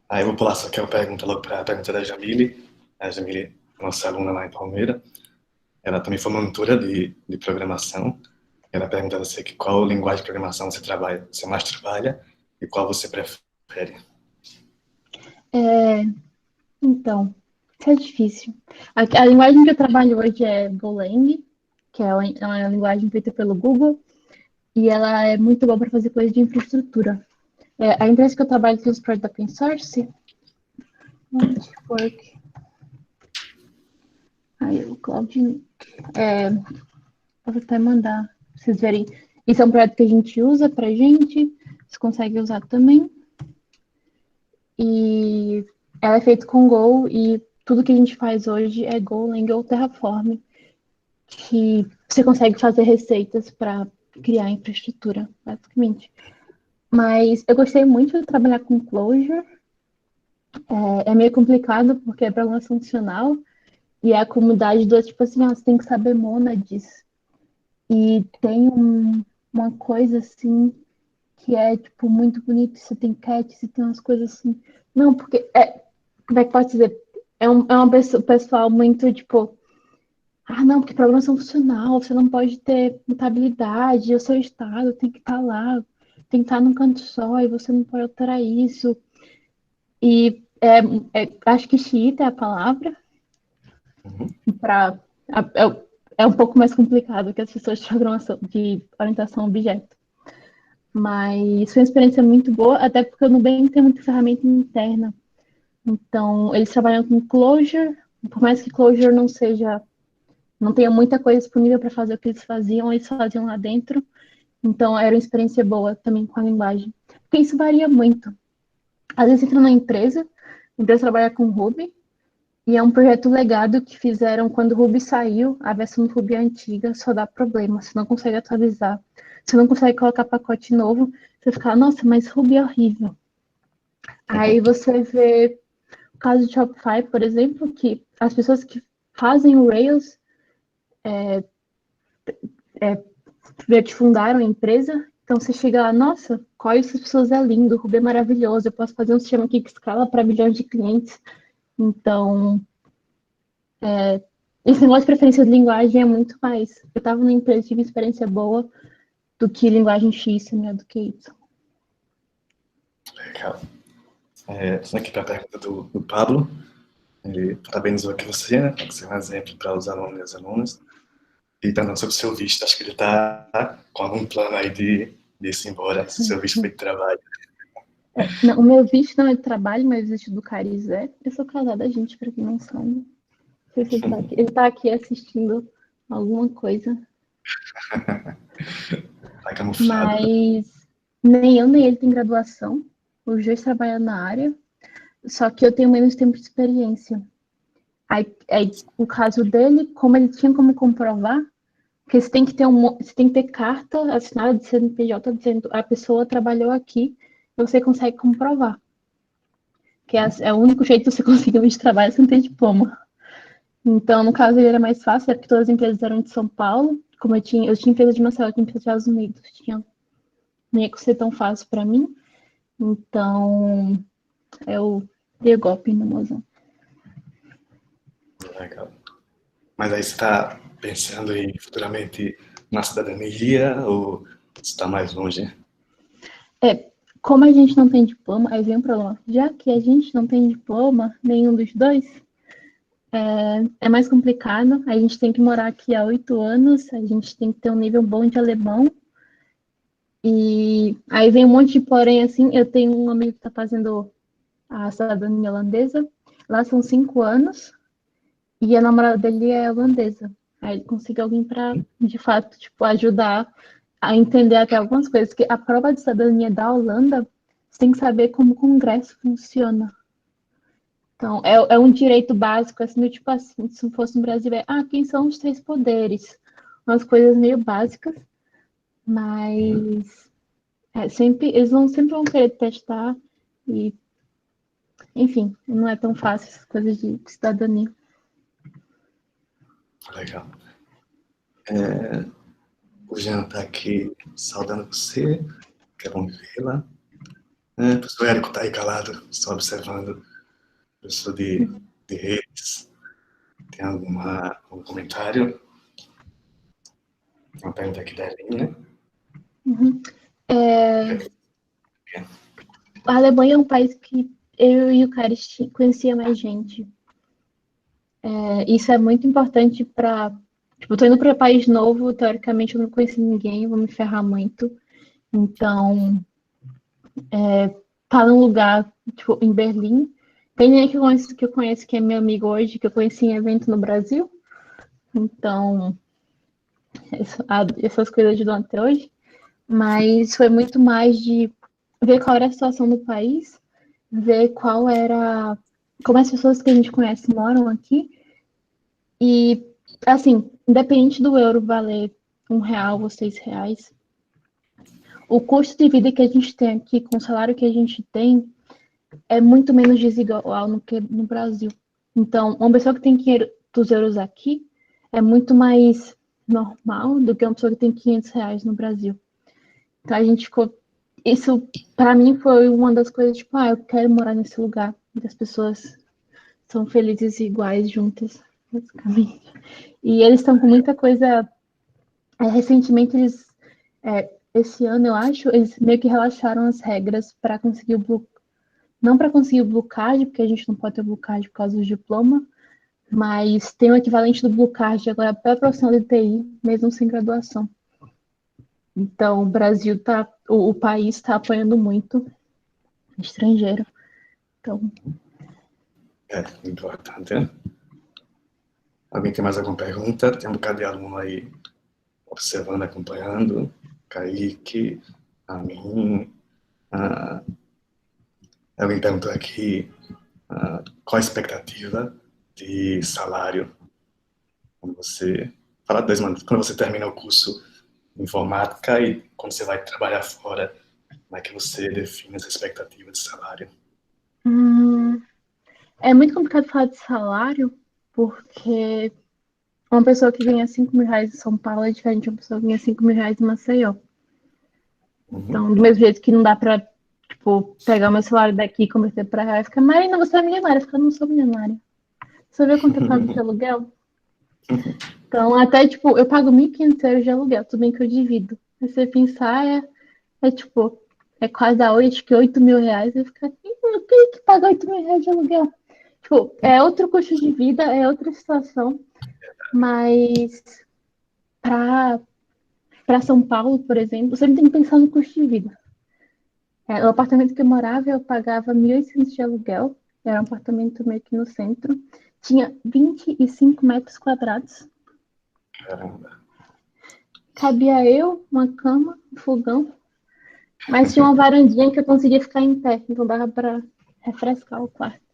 Aí eu vou pular só que eu pergunta logo para a pergunta da Jamile. A Jamile, nossa aluna lá em Palmeira, ela também foi monitora de programação. Ela pergunta a você que qual linguagem de programação você mais trabalha e qual você prefere. Então, isso é difícil. A linguagem que eu trabalho hoje é Golang, que é uma linguagem feita pelo Google, e ela é muito boa para fazer coisas de infraestrutura. A empresa que eu trabalho tem os projetos open source, Network, aí o Cloud, posso até mandar, pra vocês verem. Isso é um projeto que a gente usa pra gente, você consegue usar também. E ela é feita com Go e tudo que a gente faz hoje é Golang ou Terraform, que você consegue fazer receitas para criar infraestrutura, basicamente. Mas eu gostei muito de trabalhar com Clojure. É meio complicado porque é programação funcional e a comunidade do tipo assim, você tem que saber monads. E tem uma coisa assim que é tipo muito bonito, você tem cat, você tem umas coisas assim. Não, porque como é que pode dizer? É uma pessoa, pessoal muito tipo, não, porque programação funcional, você não pode ter mutabilidade, o seu estado tem que estar lá, tem que estar num canto só, e você não pode alterar isso. E acho que xiita é a palavra para é um pouco mais complicado que as pessoas de programação de orientação a objeto. Mas foi uma experiência muito boa, até porque o Nubank tem muita ferramenta interna. Então, eles trabalham com Clojure, por mais que Clojure não tenha muita coisa disponível para fazer o que eles faziam lá dentro. Então, era uma experiência boa também com a linguagem. Porque isso varia muito. Às vezes entra na empresa, a empresa trabalha com Ruby, e é um projeto legado que fizeram quando o Ruby saiu, a versão do Ruby antiga só dá problema, você não consegue atualizar, você não consegue colocar pacote novo, você fica, nossa, mas Ruby é horrível. Aí você vê o caso de Shopify, por exemplo, que as pessoas que fazem o Rails que fundaram a empresa, então você chega lá, nossa, qual essas pessoas é lindo, o Ruby é maravilhoso, eu posso fazer um sistema aqui que escala para milhões de clientes. Então, esse negócio de preferência de linguagem é muito mais. Eu estava numa empresa, tive experiência boa do que linguagem X, né, do que Y. Legal. Aqui para a pergunta do Pablo. Ele parabenizou aqui você, né? Tem que ser um exemplo para os alunos e as alunas. E também sobre o seu visto. Acho que ele está com algum plano aí de ir embora, se o seu visto foi de trabalho. Não, o meu visto não é de trabalho, mas o visto do Cariz é. Eu sou casada, gente, para quem não sabe. Não sei se ele tá aqui assistindo alguma coisa. Tá camuflado. Mas nem eu nem ele tem graduação. Os dois trabalham na área. Só que eu tenho menos tempo de experiência. Aí o caso dele, como ele tinha como comprovar, porque você tem que ter carta assinada de CNPJ dizendo a pessoa trabalhou aqui, você consegue comprovar. Que é o único jeito de você conseguir um de trabalho sem ter diploma. Então, no caso, ele era mais fácil, porque todas as empresas eram de São Paulo. Como eu tinha empresa de Marcelo, eu tinha empresa dos Estados Unidos. Não ia ser tão fácil para mim. Então, eu dei golpe no mozão. Legal. Mas aí você está pensando em futuramente na cidadania ou você está mais longe? Como a gente não tem diploma, aí vem um problema. Já que a gente não tem diploma, nenhum dos dois, é mais complicado. A gente tem que morar aqui há 8 anos, a gente tem que ter um nível bom de alemão. E aí vem um monte de porém, assim, eu tenho um amigo que está fazendo a cidadania holandesa, lá são 5 anos, e a namorada dele é holandesa. Aí ele conseguiu alguém para, de fato, tipo, ajudar a entender até algumas coisas, que a prova de cidadania da Holanda, você tem que saber como o Congresso funciona. Então, é um direito básico, assim, tipo assim, se fosse no Brasil, quem são os três poderes? Umas coisas meio básicas, mas sempre vão querer testar e, enfim, não é tão fácil essas coisas de cidadania. Legal. O Jean está aqui saudando você, que é bom vê-la. O professor Érico está aí calado, só observando. Professor de redes, tem algum comentário? Uma pergunta aqui da Elinha. Uhum. A Alemanha é um país que eu e o cara conhecia mais gente. Isso é muito importante para. Tipo, eu tô indo para um país novo, teoricamente eu não conheci ninguém, vou me ferrar muito. Então, tá num lugar, tipo, em Berlim. Tem ninguém que eu conheço que é meu amigo hoje, que eu conheci em evento no Brasil. Então, essas coisas ajudam até hoje. Mas foi muito mais de ver qual era a situação do país, ver como as pessoas que a gente conhece moram aqui. E, assim, independente do euro valer R$ 1 ou R$ 6, o custo de vida que a gente tem aqui, com o salário que a gente tem, é muito menos desigual do que no Brasil. Então, uma pessoa que tem 500 euros aqui é muito mais normal do que uma pessoa que tem R$ 500 no Brasil. Então, a gente ficou. Isso, para mim, foi uma das coisas, tipo, eu quero morar nesse lugar, onde as pessoas são felizes e iguais juntas, basicamente. E eles estão com muita coisa. Recentemente, esse ano, eu acho, eles meio que relaxaram as regras para conseguir não para conseguir o Blue Card, porque a gente não pode ter o Blue Card por causa do diploma, mas tem o equivalente do Blue Card agora para profissional de TI, mesmo sem graduação. Então, o Brasil o país está apoiando muito estrangeiro. Então, Importante, né? Alguém tem mais alguma pergunta? Tem um bocado de aluno aí observando, acompanhando. Kaique, a mim. Alguém perguntou aqui qual a expectativa de salário quando você fala quando você termina o curso de informática e quando você vai trabalhar fora, como é que você define essa expectativa de salário? é muito complicado falar de salário, porque uma pessoa que ganha R$ 5.000 em São Paulo é diferente de uma pessoa que ganha R$ 5.000 em Maceió. Então, do mesmo jeito que não dá pra, tipo, pegar o meu salário daqui e converter pra real e ficar, Marina, você é milionária. Eu não sou milionária. Você vê quanto eu pago de aluguel? Então, até, tipo, eu pago R$ 1.500 de aluguel, tudo bem que eu divido. Aí você pensar, tipo, é quase acho que R$ 8.000. Eu ficar, quem é que paga R$ 8.000 de aluguel? Tipo, é outro custo de vida, é outra situação, mas para São Paulo, por exemplo, você tem que pensar no custo de vida. O apartamento que eu morava, eu pagava 1.800 de aluguel, era um apartamento meio que no centro, tinha 25 metros quadrados, Caramba. cabia eu, uma cama, um fogão, mas tinha uma varandinha que eu conseguia ficar em pé, então dava para refrescar o quarto.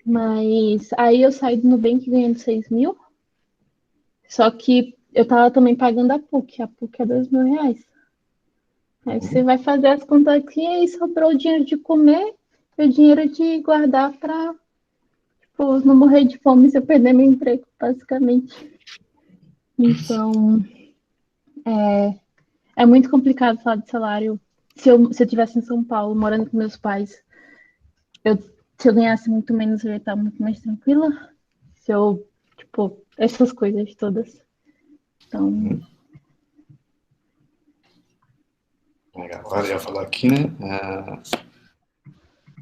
Mas aí eu saí do Nubank ganhando 6 mil, só que eu tava também pagando a PUC é R$ 2.000. Aí você vai fazer as contas aqui e sobrou o dinheiro de comer e o dinheiro de guardar para, tipo, não morrer de fome se eu perder meu emprego, basicamente. Então, é muito complicado falar de salário. Se eu tivesse em São Paulo, morando com meus pais, eu, se eu ganhasse muito menos, eu ia estar muito mais tranquila. Se eu, tipo, essas coisas todas. Então, Agora já falou aqui, né?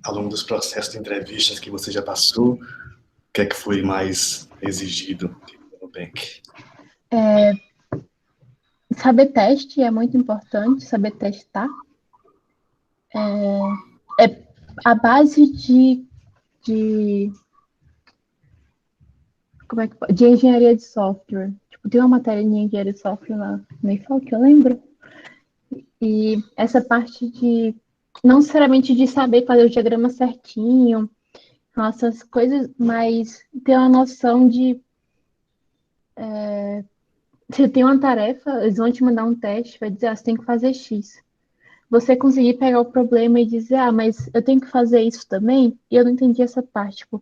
Ao longo dos processos de entrevistas que você já passou, o que é que foi mais exigido no Nubank? saber teste é muito importante, saber testar. A base de como é que de engenharia de software. Tipo, tem uma matéria de engenharia de software lá, nem falo que eu lembro. E essa parte de, não necessariamente de saber fazer o diagrama certinho, essas coisas, mas ter uma noção de, se tem uma tarefa, eles vão te mandar um teste, vai dizer, você tem que fazer X. Você conseguir pegar o problema e dizer, mas eu tenho que fazer isso também, e eu não entendi essa parte, tipo,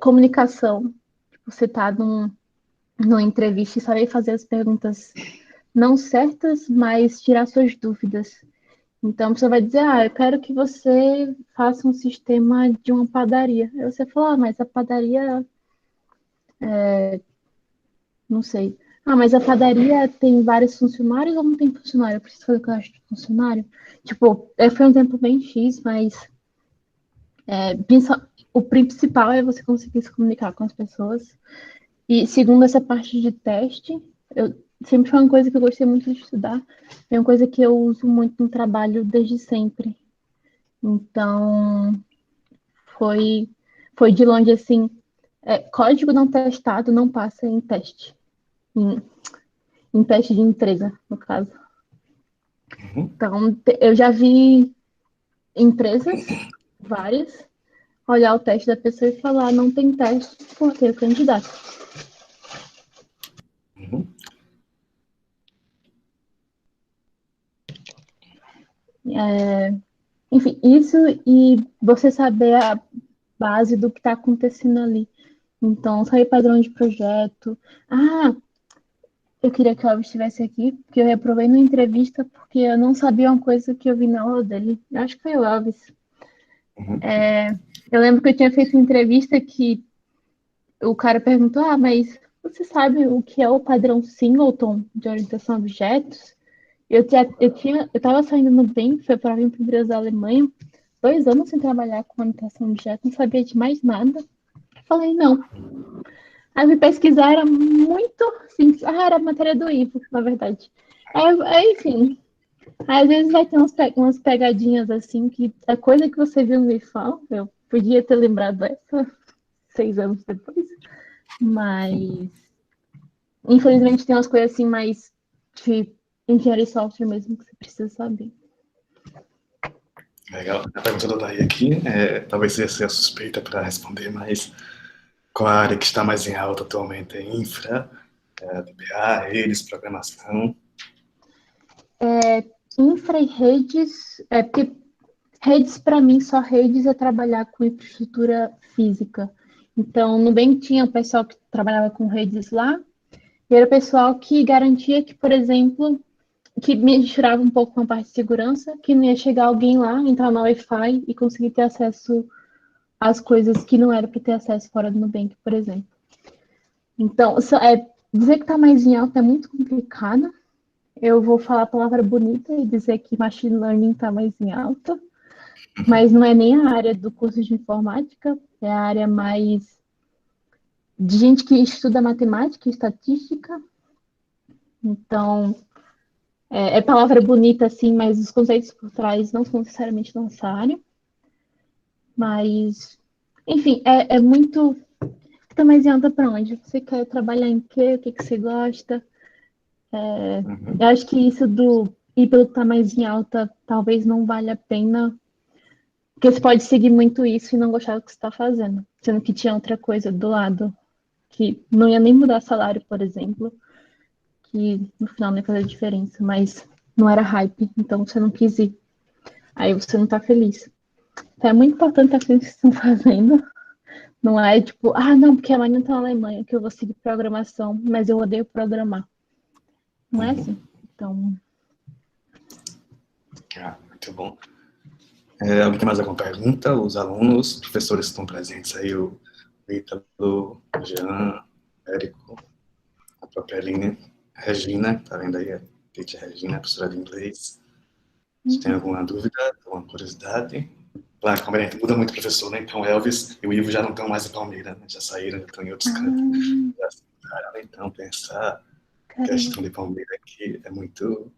comunicação. Tipo, você tá numa entrevista e saber fazer as perguntas não certas, mas tirar suas dúvidas. Então, você vai dizer, eu quero que você faça um sistema de uma padaria. Aí você fala, mas a padaria, não sei. Mas a padaria tem vários funcionários ou não tem funcionário? Eu preciso fazer cadastro de funcionário? Tipo, foi um tempo bem X, mas o principal é você conseguir se comunicar com as pessoas. E segundo essa parte de teste, eu sempre foi uma coisa que eu gostei muito de estudar. É uma coisa que eu uso muito no trabalho desde sempre. Então, foi, foi de longe assim, código não testado não passa em teste. Em, em teste de empresa, no caso. Uhum. Então, eu já vi empresas, várias, olhar o teste da pessoa e falar, não tem teste porque é candidato. Uhum. Enfim, isso e você saber a base do que está acontecendo ali. Então, sair padrão de projeto. Eu queria que o Elvis estivesse aqui, porque eu reprovei numa entrevista porque eu não sabia uma coisa que eu vi na aula dele. Eu acho que foi o Elvis. Uhum. Eu lembro que eu tinha feito uma entrevista que o cara perguntou: mas você sabe o que é o padrão Singleton de orientação a objetos? Eu tava saindo no bem, foi para vir para o Brasil da Alemanha, 2 anos sem trabalhar com orientação a objetos, não sabia de mais nada. Falei, não. Aí fui pesquisar, era muito simples. Era a matéria do Ivo, na verdade. Enfim, aí, às vezes vai ter umas pegadinhas assim, que a coisa que você viu no IFAM, eu podia ter lembrado essa 6 anos depois, mas infelizmente tem umas coisas assim mais de engenharia e software mesmo que você precisa saber. Legal. A pergunta da Daí aqui, talvez seja suspeita para responder, mas qual a área que está mais em alta atualmente? É infra, DBA, redes, programação? Infra e redes, porque redes, para mim, só redes é trabalhar com infraestrutura física. Então, no Nubank tinha o pessoal que trabalhava com redes lá, e era o pessoal que garantia que, por exemplo, que misturava um pouco com a parte de segurança, que não ia chegar alguém lá, entrar no Wi-Fi e conseguir ter acesso às coisas que não era para ter acesso fora do Nubank, por exemplo. Então, dizer que está mais em alta é muito complicado. Eu vou falar a palavra bonita e dizer que machine learning está mais em alta, mas não é nem a área do curso de informática, é a área mais de gente que estuda matemática e estatística. Então, é palavra bonita, assim, mas os conceitos por trás não são necessariamente nossa área. Mas, enfim, é muito. Fica mais em alta para onde? Você quer trabalhar em quê? O que, que você gosta? Uhum. Eu acho que isso do ir pelo que tá mais em alta talvez não valha a pena, porque você pode seguir muito isso e não gostar do que você está fazendo, sendo que tinha outra coisa do lado, que não ia nem mudar salário, por exemplo, que no final não ia fazer diferença, mas não era hype, então você não quis ir. Aí você não tá feliz. Então é muito importante a coisa que vocês estão fazendo. Não é tipo, não, porque a mãe não tá na Alemanha, que eu vou seguir programação, mas eu odeio programar. Não é Uhum. assim. Então, Muito bom. Alguém tem mais alguma pergunta? Os alunos, os professores que estão presentes aí, o Ítalo, o Jean, o Érico, a própria Aline, a Regina, que está vendo aí, a teacher Regina, professora de inglês. Se tem alguma dúvida, alguma curiosidade? Claro, como a gente muda muito professor, né? Então Elvis e o Ivo já não estão mais em Palmeiras, né? Já saíram, já estão em outros cantos. Já se mudaram, né? Então tem essa caramba. questão de Palmeiras que é muito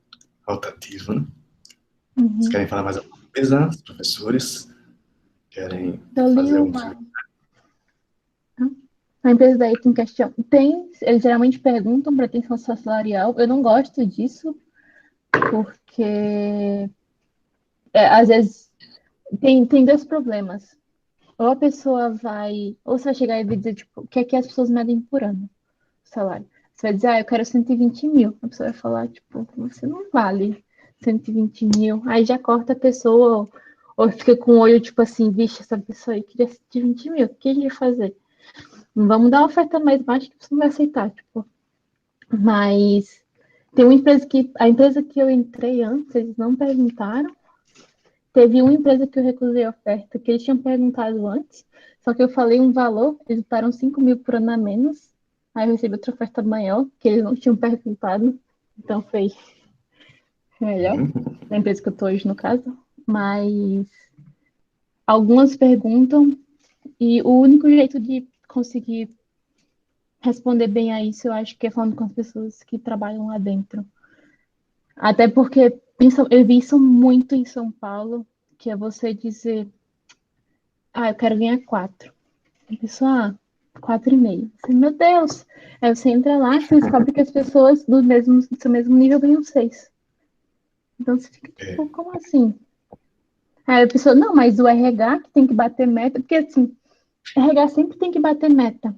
rotativa, né? Vocês Uhum. querem falar mais alguma coisa? Os professores querem Eu li fazer algum uma. comentário? A empresa da Eaton Question tem, eles geralmente perguntam pretensão salarial. Eu não gosto disso, porque às vezes tem dois problemas. Ou a pessoa vai, ou você vai chegar e vai dizer, tipo, o que é que as pessoas medem por ano, o salário. Você vai dizer, eu quero 120 mil. A pessoa vai falar, tipo, você não vale 120 mil. Aí já corta a pessoa, ou fica com o olho, tipo assim, vixe, essa pessoa aí queria 120 mil, o que a gente vai fazer? Não vamos dar uma oferta mais baixa que você não vai aceitar, tipo. Mas tem uma empresa a empresa que eu entrei antes, eles não perguntaram. Teve uma empresa que eu recusei a oferta, que eles tinham perguntado antes, só que eu falei um valor, eles botaram 5 mil por ano a menos. Aí eu recebi outra oferta maior, que eles não tinham perguntado. Então foi melhor, na empresa que eu tô hoje, no caso. Mas algumas perguntam, e o único jeito de conseguir responder bem a isso, eu acho que é falando com as pessoas que trabalham lá dentro. Até porque eu vi isso muito em São Paulo, que é você dizer, eu quero ganhar 4. A pessoa, 4,5. Assim, meu Deus! Aí você entra lá, você descobre que as pessoas do seu mesmo nível ganham 6. Então você fica É, tipo, como assim? Aí a pessoa, não, mas o RH que tem que bater meta, porque assim, RH sempre tem que bater meta.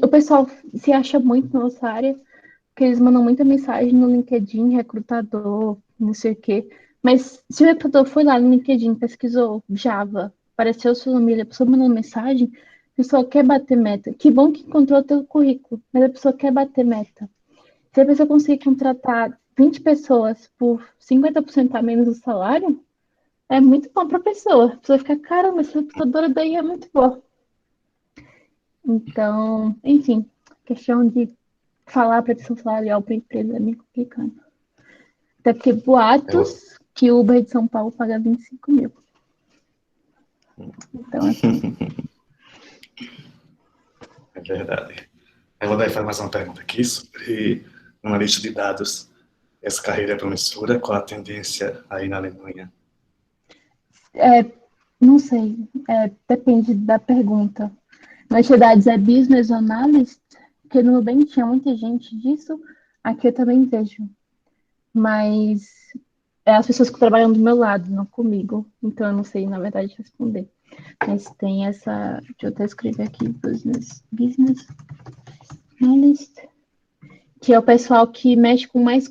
O pessoal se acha muito na nossa área, porque eles mandam muita mensagem no LinkedIn, recrutador, não sei o quê. Mas se o recrutador foi lá no LinkedIn, pesquisou Java, apareceu o seu nome, a pessoa mandou mensagem, a pessoa quer bater meta. Que bom que encontrou o teu currículo, mas a pessoa quer bater meta. Se a pessoa conseguir contratar 20 pessoas por 50% a menos do salário, é muito bom para a pessoa. A pessoa fica, caramba, essa recrutadora daí é muito boa. Então, enfim, questão de falar pretensão salarial para a empresa é bem complicado. Até porque eu- boatos que o Uber de São Paulo paga 25 mil. Então, assim, É verdade. Eu vou dar mais uma pergunta aqui sobre uma lista de dados. Essa carreira é promissora? Qual a tendência aí na Alemanha? não sei, depende da pergunta. Nas cidades é business analyst, que no Nubank tinha muita gente disso, aqui eu também vejo. Mas é as pessoas que trabalham do meu lado, não comigo. Então eu não sei, na verdade, responder. Mas tem essa. Deixa eu até escrever aqui: business analyst, que é o pessoal que mexe com mais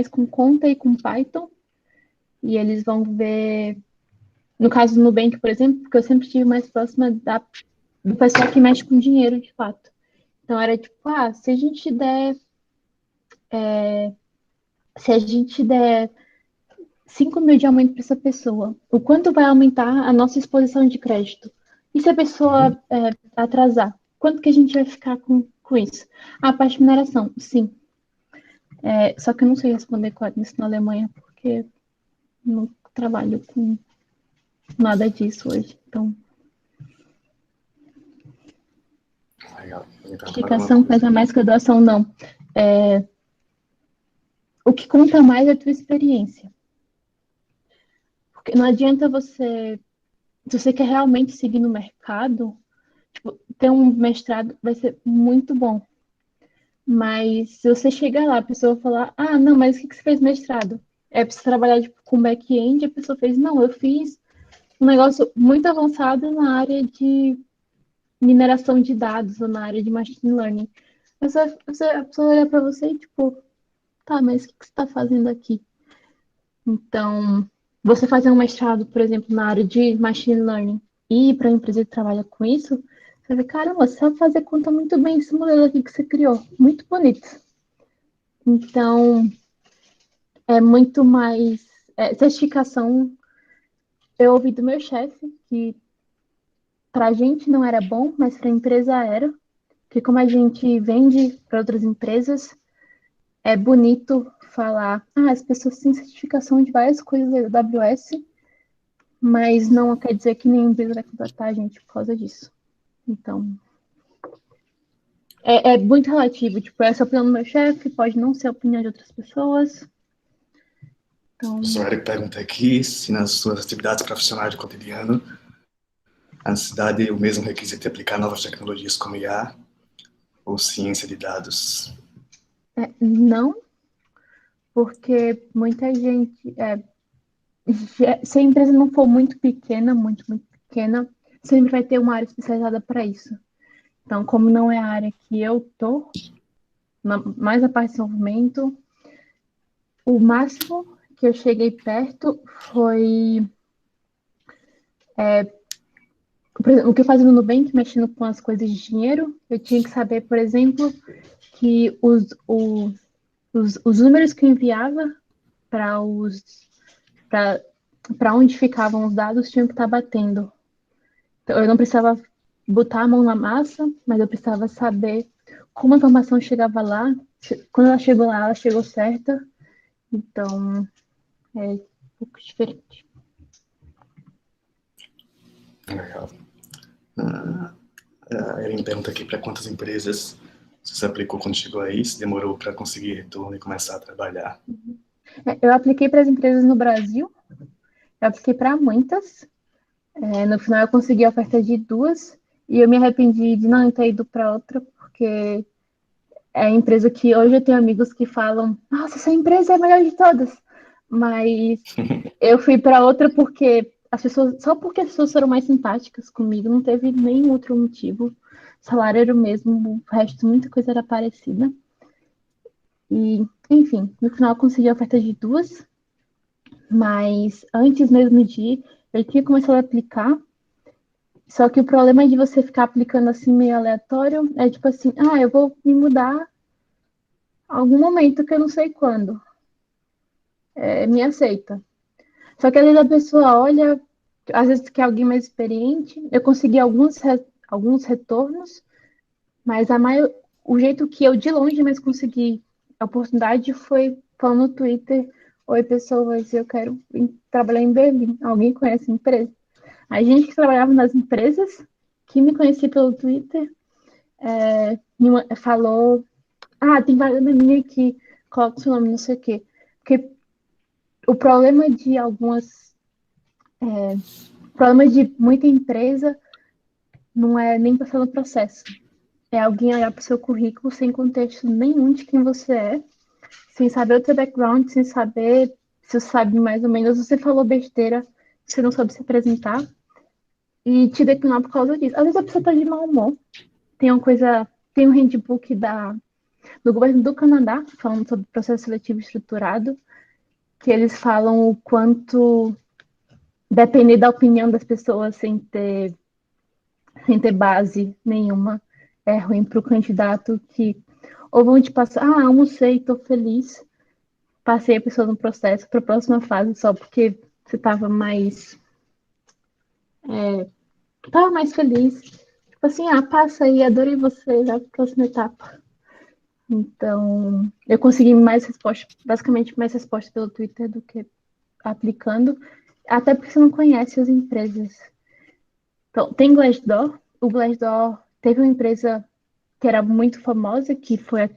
com conta e com Python. E eles vão ver. No caso do Nubank, por exemplo, porque eu sempre estive mais próxima do pessoal que mexe com dinheiro, de fato. Então era tipo, se a gente der. Se a gente der 5 mil de aumento para essa pessoa, o quanto vai aumentar a nossa exposição de crédito? E se a pessoa atrasar? Quanto que a gente vai ficar com isso? A parte de mineração, sim. Só que eu não sei responder isso na Alemanha, porque não trabalho com nada disso hoje. Então, Legal. Vou perguntar mais alguma explicação coisa. pesa mais que a doação, não. O que conta mais é a tua experiência. Porque não adianta você. Se você quer realmente seguir no mercado, tipo, ter um mestrado vai ser muito bom. Mas se você chegar lá, a pessoa falar, não, mas o que você fez mestrado? É para você trabalhar tipo, com back-end, a pessoa fez, não, eu fiz um negócio muito avançado na área de mineração de dados ou na área de machine learning. A pessoa olha para você e tipo, tá, mas o que você está fazendo aqui? Então, você fazer um mestrado, por exemplo, na área de machine learning e ir para a empresa que trabalha com isso, você vê, caramba, você sabe fazer conta muito bem esse modelo aqui que você criou. Muito bonito. Então, é muito mais. Certificação, eu ouvi do meu chefe que para a gente não era bom, mas para a empresa era. Que como a gente vende para outras empresas, é bonito falar, as pessoas têm certificação de várias coisas da AWS, mas não quer dizer que nenhuma empresa vai contratar a gente por causa disso. Então, é muito relativo. Tipo, essa é a opinião do meu chefe, pode não ser a opinião de outras pessoas. Então, O senhor Eric pergunta aqui se nas suas atividades profissionais do cotidiano a necessidade e o mesmo requisito de aplicar novas tecnologias como IA ou ciência de dados? Não, porque muita gente, se a empresa não for muito pequena, muito, muito pequena, sempre vai ter uma área especializada para isso. Então, como não é a área que eu tô, mais a parte de desenvolvimento, o máximo que eu cheguei perto foi por exemplo, o que eu fazia no Nubank, mexendo com as coisas de dinheiro, eu tinha que saber, por exemplo, que os números que eu enviava para para onde ficavam os dados tinham que estar batendo. Então, eu não precisava botar a mão na massa, mas eu precisava saber como a informação chegava lá. Quando ela chegou lá, ela chegou certa. Então, é um pouco diferente. Legal. Ele me pergunta aqui para quantas empresas você aplicou quando chegou aí, se demorou para conseguir retorno e começar a trabalhar. Eu apliquei para as empresas no Brasil, eu apliquei para muitas. No final, eu consegui a oferta de 2 e eu me arrependi de não ter ido para outra, porque é a empresa que hoje eu tenho amigos que falam: nossa, essa empresa é a melhor de todas. Mas eu fui para outra porque só porque as pessoas foram mais simpáticas comigo, não teve nenhum outro motivo. O salário era o mesmo, o resto, muita coisa era parecida. E, enfim, no final eu consegui a oferta de 2, mas antes mesmo de ir, eu tinha começado a aplicar. Só que o problema de você ficar aplicando assim meio aleatório é tipo assim, eu vou me mudar algum momento que eu não sei quando. Me aceita. Só que às vezes a pessoa olha, às vezes quer alguém mais experiente. Eu consegui alguns retornos, mas o jeito que eu de longe mais consegui a oportunidade foi falando no Twitter: oi, pessoas, eu quero trabalhar em Berlim. Alguém conhece a empresa? A gente que trabalhava nas empresas, que me conhecia pelo Twitter, falou: tem vaga na minha aqui, coloca o seu nome, não sei o quê. Porque o problema de o problema de muita empresa não é nem passar no processo. É alguém olhar para o seu currículo sem contexto nenhum de quem você é, sem saber o seu background, sem saber se você sabe mais ou menos, você falou besteira, você não soube se apresentar, e te declinar por causa disso. Às vezes a pessoa está de mau humor. Tem um handbook do governo do Canadá, falando sobre processo seletivo estruturado, que eles falam o quanto depender da opinião das pessoas sem ter base nenhuma é ruim para o candidato que ou vão te passar, almocei, estou feliz, passei a pessoa no processo para a próxima fase só porque você estava mais feliz. Tipo assim, passa aí, adorei você, já para a próxima etapa. Então, eu consegui mais respostas, basicamente mais respostas pelo Twitter do que aplicando, até porque você não conhece as empresas. Então, tem Glassdoor. O Glassdoor teve uma empresa que era muito famosa, que foi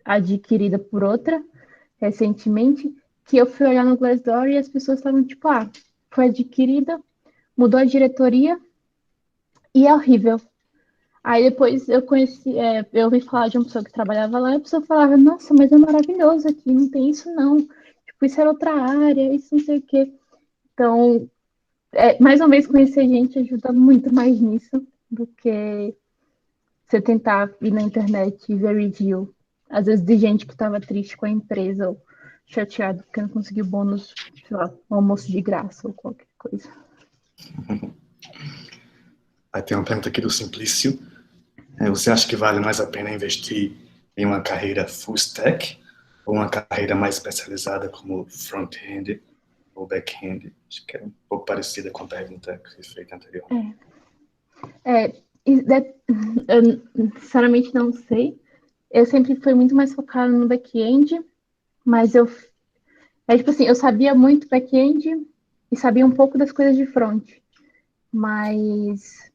adquirida por outra recentemente, que eu fui olhar no Glassdoor e as pessoas estavam tipo, foi adquirida, mudou a diretoria e é horrível. Aí depois eu ouvi falar de uma pessoa que trabalhava lá e a pessoa falava: nossa, mas é maravilhoso aqui, não tem isso não. Tipo, isso era outra área, isso não sei o quê. Então, mais uma vez, conhecer gente ajuda muito mais nisso do que você tentar ir na internet e ver review. Às vezes de gente que estava triste com a empresa ou chateado porque não conseguiu bônus, sei lá, um almoço de graça ou qualquer coisa. Aí tem uma pergunta aqui do Simplício. Você acha que vale mais a pena investir em uma carreira full stack ou uma carreira mais especializada como front-end ou back-end? Acho que é um pouco parecida com a pergunta que foi feita anteriormente. Eu sinceramente não sei. Eu sempre fui muito mais focada no back-end, mas tipo assim, eu sabia muito back-end e sabia um pouco das coisas de front. Mas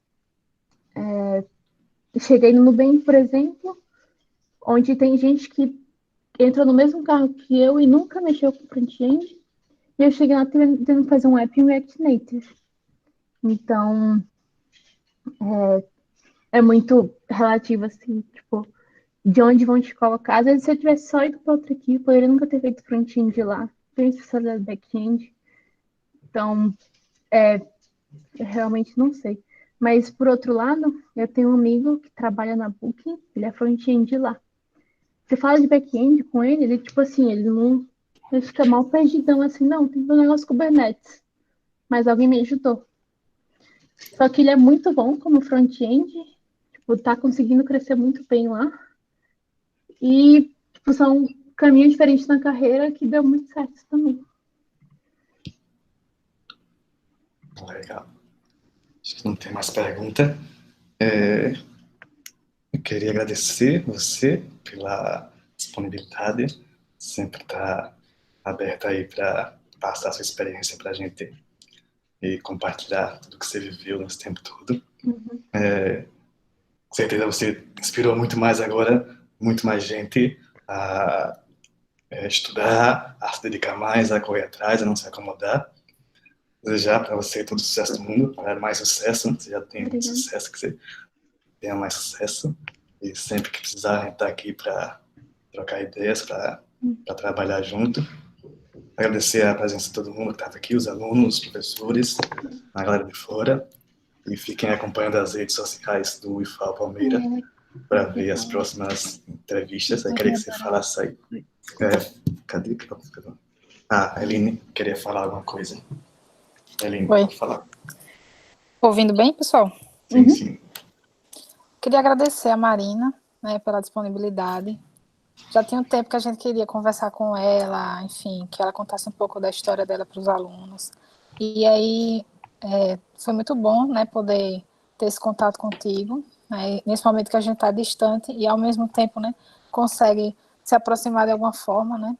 cheguei no Nubank, por exemplo, onde tem gente que entra no mesmo carro que eu e nunca mexeu com front-end. E eu cheguei lá tendo que fazer um app em React Native. Então, é muito relativo, assim, tipo, de onde vão te colocar. Às vezes, se eu tivesse só ido para outra equipe, eu poderia nunca ter feito front-end lá, tenho especialidade back-end. Então, eu realmente não sei. Mas, por outro lado, eu tenho um amigo que trabalha na Booking, ele é front-end lá. Você fala de back-end com ele, ele, tipo assim, ele não. Ele fica mal perdidão, assim, não, tem um negócio Kubernetes. Mas alguém me ajudou. Só que ele é muito bom como front-end, tipo, tá conseguindo crescer muito bem lá. E, tipo, são caminhos diferentes na carreira que deu muito certo também. Legal. Acho que não tem mais pergunta. Eu queria agradecer você pela disponibilidade, sempre estar aberta aí para passar a sua experiência para a gente e compartilhar tudo que você viveu nesse tempo todo. Uhum. Com certeza você inspirou muito mais agora, muito mais gente a estudar, a se dedicar mais, a correr atrás, a não se acomodar. Desejar para você todo o sucesso do mundo, para mais sucesso, você já tem muito Obrigada. sucesso, que você tenha mais sucesso. E sempre que precisar, a gente está aqui para trocar ideias, para trabalhar junto. Agradecer a presença de todo mundo que estava aqui, os alunos, os professores, a galera de fora. E fiquem acompanhando as redes sociais do IFAL Palmeira para ver as próximas entrevistas. Eu queria que você falasse aí. Cadê? Ah, a Eline queria falar alguma coisa. Eline, Oi. pode falar. Ouvindo bem, pessoal? Sim, sim. Queria agradecer a Marina, né, pela disponibilidade. Já tinha um tempo que a gente queria conversar com ela, enfim, que ela contasse um pouco da história dela para os alunos. E aí foi muito bom, né, poder ter esse contato contigo, né, nesse momento que a gente está distante e ao mesmo tempo, né, consegue se aproximar de alguma forma, né.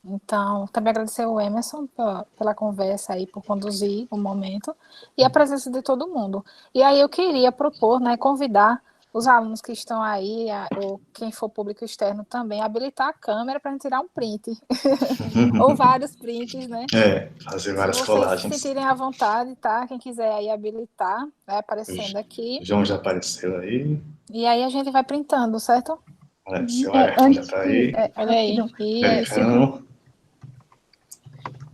Então, também agradecer ao Emerson pela conversa aí, por conduzir o momento e a presença de todo mundo. E aí eu queria propor, né, convidar os alunos que estão aí, ou quem for público externo também, a habilitar a câmera para a gente tirar um print, ou vários prints, né? Fazer Se várias vocês se colagens. sentirem à vontade, tá? Quem quiser aí habilitar, vai aparecendo aqui. João já apareceu aí. E aí a gente vai printando, certo? Seu Ayrton já Antes está de. aí. Olha aí. Rapidão. Isso. Ericão.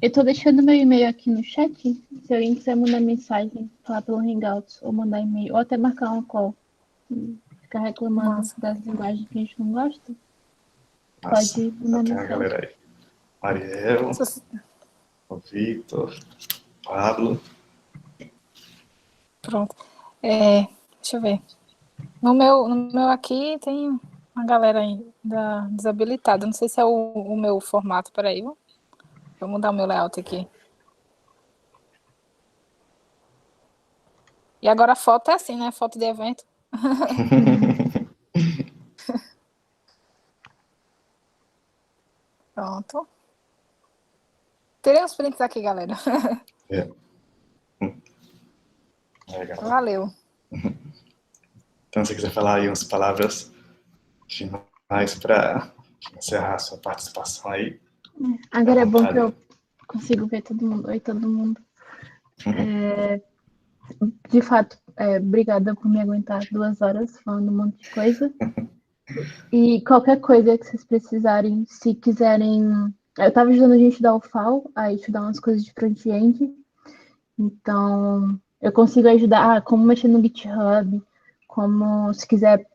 Eu tô deixando meu e-mail aqui no chat. Se alguém quiser mandar mensagem, falar pelo Hangouts, ou mandar e-mail, ou até marcar uma call, ficar reclamando Massa. das linguagens que a gente não gosta, Nossa, pode já mandar tem a mensagem. galera aí. Mariel, o Victor, Pablo. Pronto. Deixa eu ver. No meu aqui tem uma galera ainda desabilitada. Não sei se é o meu formato. Peraí, vou mudar o meu layout aqui. E agora a foto é assim, né? Foto de evento. Pronto. Terei os prints aqui, galera. Legal. Valeu. Então, se você quiser falar aí umas palavras finais para encerrar a sua participação aí. Agora é bom que eu consigo ver todo mundo. Oi, todo mundo. De fato, obrigada por me aguentar 2 horas falando um monte de coisa. E qualquer coisa que vocês precisarem, se quiserem. Eu estava ajudando a gente da UFAL a estudar umas coisas de front-end. Então, eu consigo ajudar como mexer no GitHub, como se quiser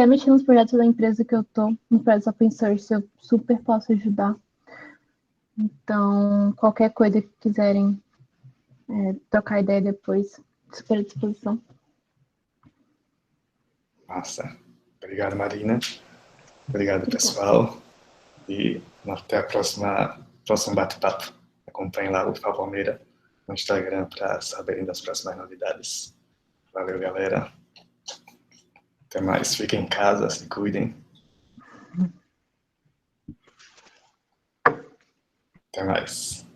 mexer nos projetos da empresa que eu tô, no projetos open source, eu super posso ajudar. Então, qualquer coisa que quiserem trocar ideia depois, super à disposição. Massa. Obrigado, Marina. Obrigado, pessoal. E até a próximo bate-papo. Acompanhem lá o IFAL Palmeira no Instagram para saberem das próximas novidades. Valeu, galera. Até mais. Fiquem em casa, se cuidem. Até mais.